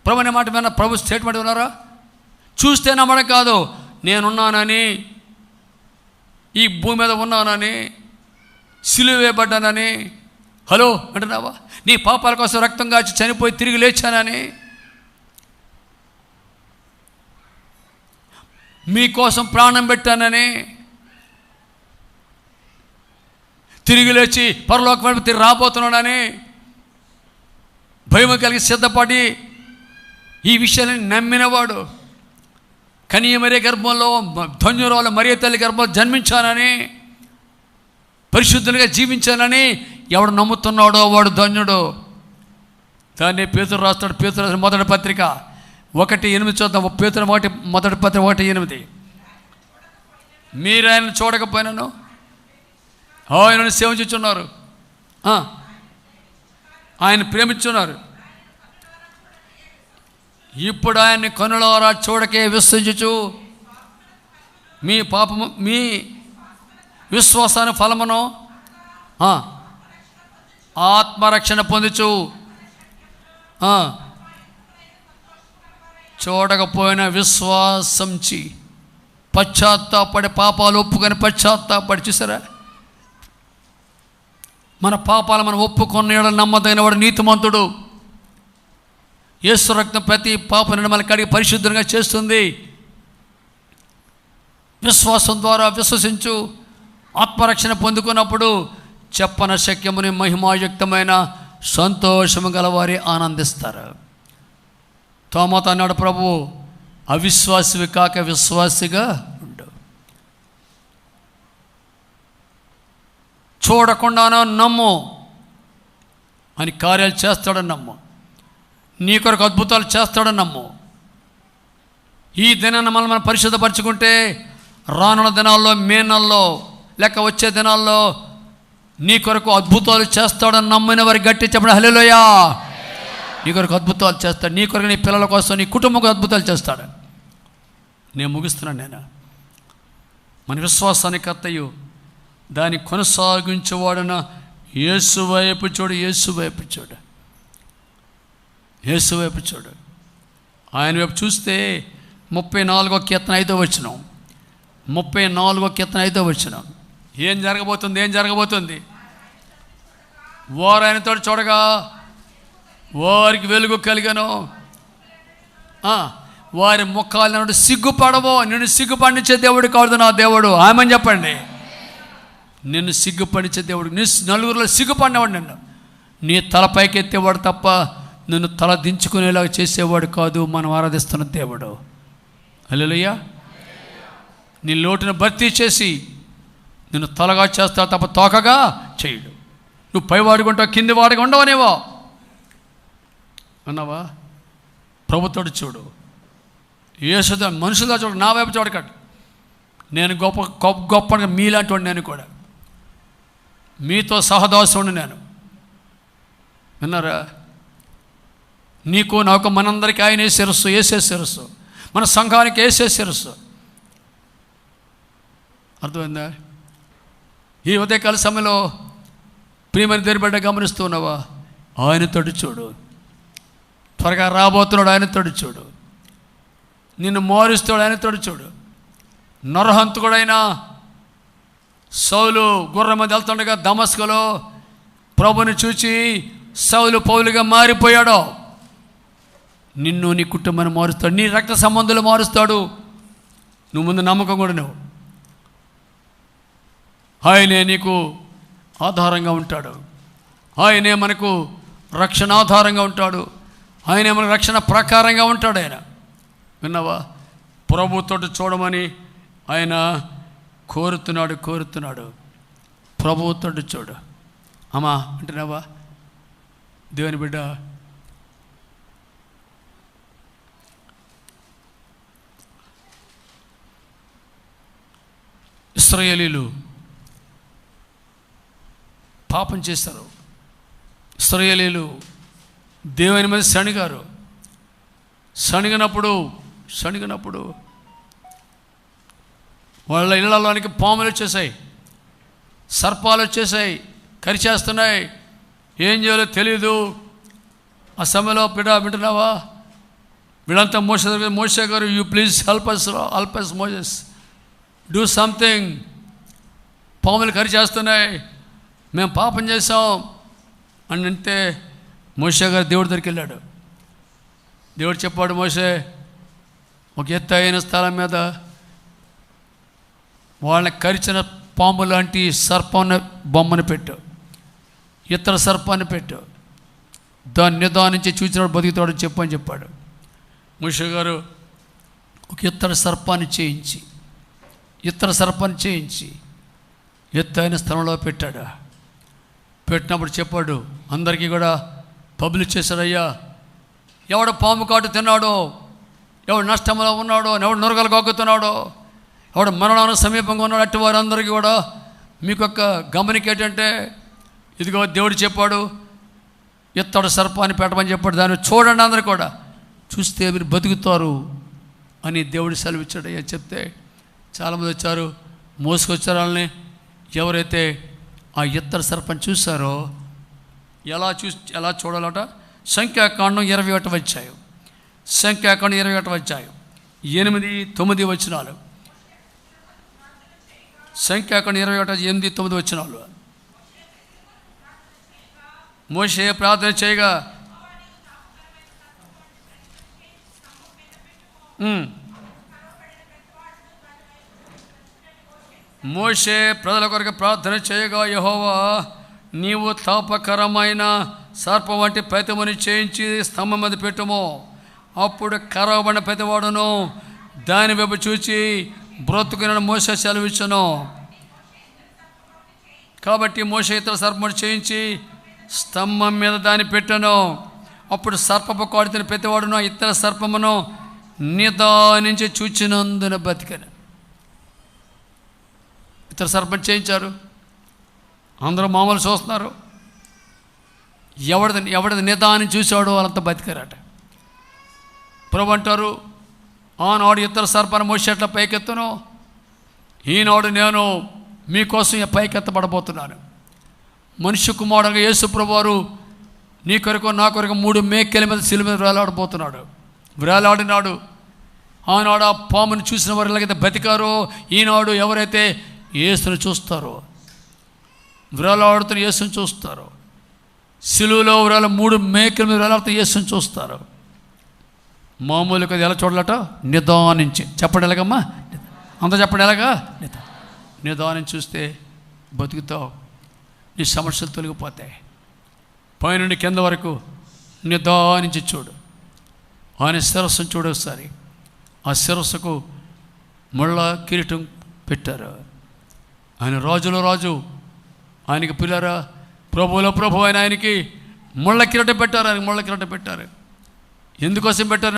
ప్రభు అనే మాట విన్నా, ప్రభు స్టేట్మెంట్ విన్నారా? చూస్తే నమ్మడం కాదు, నేనున్నానని, ఈ భూమి మీద ఉన్నానని, సిలువ వేయబడ్డానని. హలో అంటున్నావా? నీ పాపాల కోసం రక్తం కాచి చనిపోయి తిరిగి లేచానని, మీకోసం ప్రాణం పెట్టానని, తిరిగి లేచి పరలోకం వైపు తిరిగి రాబోతున్నానని భయం కలిగి సిద్ధపడి ఈ విషయాన్ని నమ్మినవాడు, కన్యమరియే గర్భంలో, ధన్యురాలు మరియ తల్లి గర్భంలో జన్మించానని, పరిశుద్ధునిగా జీవించానని ఎవడు నమ్ముతున్నాడో వాడు ధన్యుడు. దాన్ని పేతురు రాస్తాడు. పేతురు రాసిన మొదటి పత్రిక 1:8 చూద్దాం. పేతురు మొదటి పత్రిక 1:8. మీరు ఆయన చూడకపోయినాను, ఆయనను సేవించుచున్నారు, ఆయన ప్రేమించున్నారు. ఇప్పుడు ఆయన్ని కనులారా చూడకే విశ్వసించుచు మీ పాపము, మీ విశ్వాసాన్ని ఫలమును ఆత్మరక్షణ పొందుచు, చూడకపోయిన విశ్వాసంచి పశ్చాత్తాపడి, పాపాలు ఒప్పుకొని పశ్చాత్తాపడి. చూసారా, మన పాపాలు మనం ఒప్పుకున్న నమ్మదగిన వాడు నీతిమంతుడు. యేసు రక్తం ప్రతి పాపని మన కడిగి పరిశుద్ధంగా చేస్తుంది. విశ్వాసం ద్వారా విశ్వసించు, ఆత్మరక్షణ పొందుకున్నప్పుడు చెప్పన శక్యముని మహిమాయుక్తమైన సంతోషము గలవారి ఆనందిస్తారు. తోమాతో అన్నాడు ప్రభు, అవిశ్వాసివి కాక విశ్వాసిగా ఉండు. చూడకుండానో నమ్ము, అని కార్యాలు చేస్తాడని నమ్ము, నీ కొరకు అద్భుతాలు చేస్తాడని నమ్ము. ఈ దినాన్ని మనం పరిశుద్ధపరచుకుంటే రానున్న దినాల్లో, మే నెలలో లేక వచ్చే దినాల్లో నీ కొరకు అద్భుతాలు చేస్తాడని నమ్మిన వారికి గట్టి చెప్పండి హల్లెలూయా. నీ కొరకు అద్భుతాలు చేస్తాడు, నీ కొరకు, నీ పిల్లల కోసం, నీ కుటుంబం అద్భుతాలు చేస్తాడు. నేను ముగిస్తున్నాను. మన విశ్వాసానికి కర్తయు దాన్ని కొనసాగించేవాడన యేసు వైపు చూడు, యేసు వైపు చూడు, యేసు వైపు చూడు. ఆయన వైపు చూస్తే 34వ కీర్తన 5వ వచనం, 34వ కీర్తన 5వ వచనం. ఏం జరగబోతుంది? వారు ఆయనతో చూడగా వారికి వెలుగు కలిగను, వారి ముఖాలను సిగ్గుపడవో. నిన్ను సిగ్గుపడించే దేవుడు కాదు నా దేవుడు. ఆమెని చెప్పండి. నిన్ను సిగ్గుపడించే దేవుడు, నీ నలుగురిలో సిగ్గుపడినవాడు నిన్ను నీ తలపైకి ఎత్తేవాడు తప్ప నిన్ను తల దించుకునేలాగా చేసేవాడు కాదు మనం ఆరాధిస్తున్న దేవుడు. హల్లెలూయా. నీ లోటును భర్తీ చేసి నిన్ను తలగా చేస్తావు తప్ప తోకగా చేయడు. నువ్వు పైవాడుకుంటావు, కింది వాడిగా ఉండవనేవో అన్నావా? ప్రభుత్వుడు చూడు, యేసుదా మనుషులా చూడు, నా వైపు చూడకండి. నేను గొప్ప మీలాంటి వాడు. నేను కూడా మీతో సహదాసుని. నేను విన్నారా? నీకు నాకు మనందరికీ ఆయనే శిరస్సు, ఏసే శిరస్సు. మన సంఘానికి ఏసే శిరస్సు. అర్థమైందా? ఈ ఉదయకాల సమయంలో ప్రియమైన దేవుని బిడ్డ గమనిస్తూ ఉన్నావా? ఆయనతోటి చూడు. త్వరగా రాబోతున్నాడు, ఆయనతోటి చూడు. నిన్ను మారుస్తాడు, ఆయనతోటి చూడు. నరహంతకుడైన సౌలు గుర్రం మీద వెళ్తుండగా దమస్కులో ప్రభుని చూచి సౌలు పౌలుగా మారిపోయాడు. నిన్ను నీ కుటుంబాన్ని మారుస్తాడు, నీ రక్త సంబంధాలు మారుస్తాడు. నువ్వు ముందు నమ్మకం కూడా నువ్వు. ఆయనే నీకు ఆధారంగా ఉంటాడు. ఆయనే మనకు రక్షణ ఆధారంగా ఉంటాడు. ఆయనే మనకు రక్షణ ప్రకారంగా ఉంటాడు. ఆయన విన్నావా? ప్రభుతో చూడమని ఆయన కోరుతున్నాడు. ప్రభుతో చూడు. అమ్మా అంటున్నావా? దేవుని బిడ్డ, ఇశ్రాయేలీలు పాపం చేశారు. ఇశ్రాయేలీలు దేవుని మీద శనిగినప్పుడు వాళ్ళ ఇళ్లలోనికి పాములు వచ్చేసాయి, సర్పాలు వచ్చేసాయి, కరిచేస్తున్నాయి. ఏం చేయాలో తెలియదు. ఆ సమయంలో వింటున్నావా? వీళ్ళంతా మోషే గారు, you please help us Moses, do something. పాములు కరిచేస్తున్నాయి, మేము పాపం చేసాం అని అంటే మోషే గారు దేవుడి దగ్గరికి వెళ్ళాడు. దేవుడు చెప్పాడు, మోషే ఒక ఎత్తైన స్థలం మీద వాళ్ళని కరిచిన పాము లాంటి సర్పాన్ని బొమ్మను పెట్టు, ఇతర సర్పాన్ని పెట్టు, దాన్ని నిదానించి చూసినప్పుడు బతుకుతాడని చెప్పని చెప్పాడు. మోషే గారు ఒక ఇతర సర్పాన్ని చేయించి ఎత్తైన స్థలంలో పెట్టాడు. పెట్టినప్పుడు చెప్పాడు, అందరికీ కూడా పబ్లిష్ చేశాడు, అయ్యా ఎవడు పాము కాటు తిన్నాడో, ఎవడు నష్టంలో ఉన్నాడో, ఎవడు నురగలు గోక్కుతున్నాడో, ఎవడు మరణానికి సమీపంగా ఉన్నాడు, అట్టి వారందరికీ కూడా మీకు ఒక గమనిక ఏంటంటే, ఇదిగో దేవుడు చెప్పాడు ఇత్తడి సర్పాన్ని పెట్టమని చెప్పాడు, దాన్ని చూడండి అందరూ కూడా, చూస్తే మీరు బతుకుతారు అని దేవుడు సెలవిచ్చాడు అయ్యా చెప్తే చాలామంది వచ్చారు, మోసుకొచ్చారు. వాళ్ళని ఎవరైతే ఆ ఇత్తడి సర్పాన్ని చూశారో ఎలా చూడాలట? సంఖ్యాకాండం 21 అధ్యాయం, సంఖ్యాకాండం 21 అధ్యాయం 8-9 వచనాలు. సంఖ్యాకాండం 21:8-9 వచనాలు. మోషే ప్రార్థన చేయగా మోషే ప్రజల కొరకు ప్రార్థన చేయగా, యెహోవా నీవు తాపకరమైన సర్పం వంటి ప్రతిమని చేయించి స్తంభం మీద పెట్టుము. అప్పుడు కరవబడిన ప్రతివాడును దాని వైపు చూచి బ్రతుకుని మోషే సెలవిచ్చును. కాబట్టి మోషే ఇతర సర్పం చేయించి స్తంభం మీద దాన్ని పెట్టాను. అప్పుడు సర్పపు కాడిన ప్రతివాడును ఇతర సర్పమును నిదానించి చూచినందున బతికను. ఇతర సర్పం చేయించారు, అందరూ మామూలు చూస్తున్నారు. ఎవడిది నిదానం చూశాడో వాళ్ళంతా బతికారట. ప్రభు అంటారు, ఆనాడు ఇతర సర్పాన్ని మోసేట్ల పైకెత్తును, ఈనాడు నేను మీకోసం పైకెత్తబడబోతున్నాను. మనుష్య కుమారుడుగా యేసు ప్రభు వారు నీ కొరకు నా కొరకు 3 మేకెల మీద శిలువ మీద వేలాడినాడు. ఆనాడు ఆ పామును చూసిన వారు ఎలాగైతే బతికారో, ఈనాడు ఎవరైతే యేసును చూస్తారో, వేలాడుతున్న యేసును చూస్తారో, శిలువలో 3 మేకల మీద వేలాడుతున్న యేసును చూస్తారు. మామూలుగా ఎలా చూడాలట? నిదానించి. చెప్పండి ఎలాగమ్మా? అంత చెప్పండి ఎలాగా? నిదానించి చూస్తే బతుకుతావు, నీ సమస్యలు తొలగిపోతాయి. పైనుండి కింద వరకు నిదానించి చూడు. ఆయన శిరస్సును చూడు ఒకసారి. ఆ శిరస్సుకు ముళ్ళ కిరీటం పెట్టారు. ఆయన రాజులో రాజు, ఆయనకి పిల్లరా, ప్రభువులో ప్రభు అయిన ఆయనకి ముళ్ళ కిరీటం పెట్టారు. ఎందుకోసం పెట్టారు?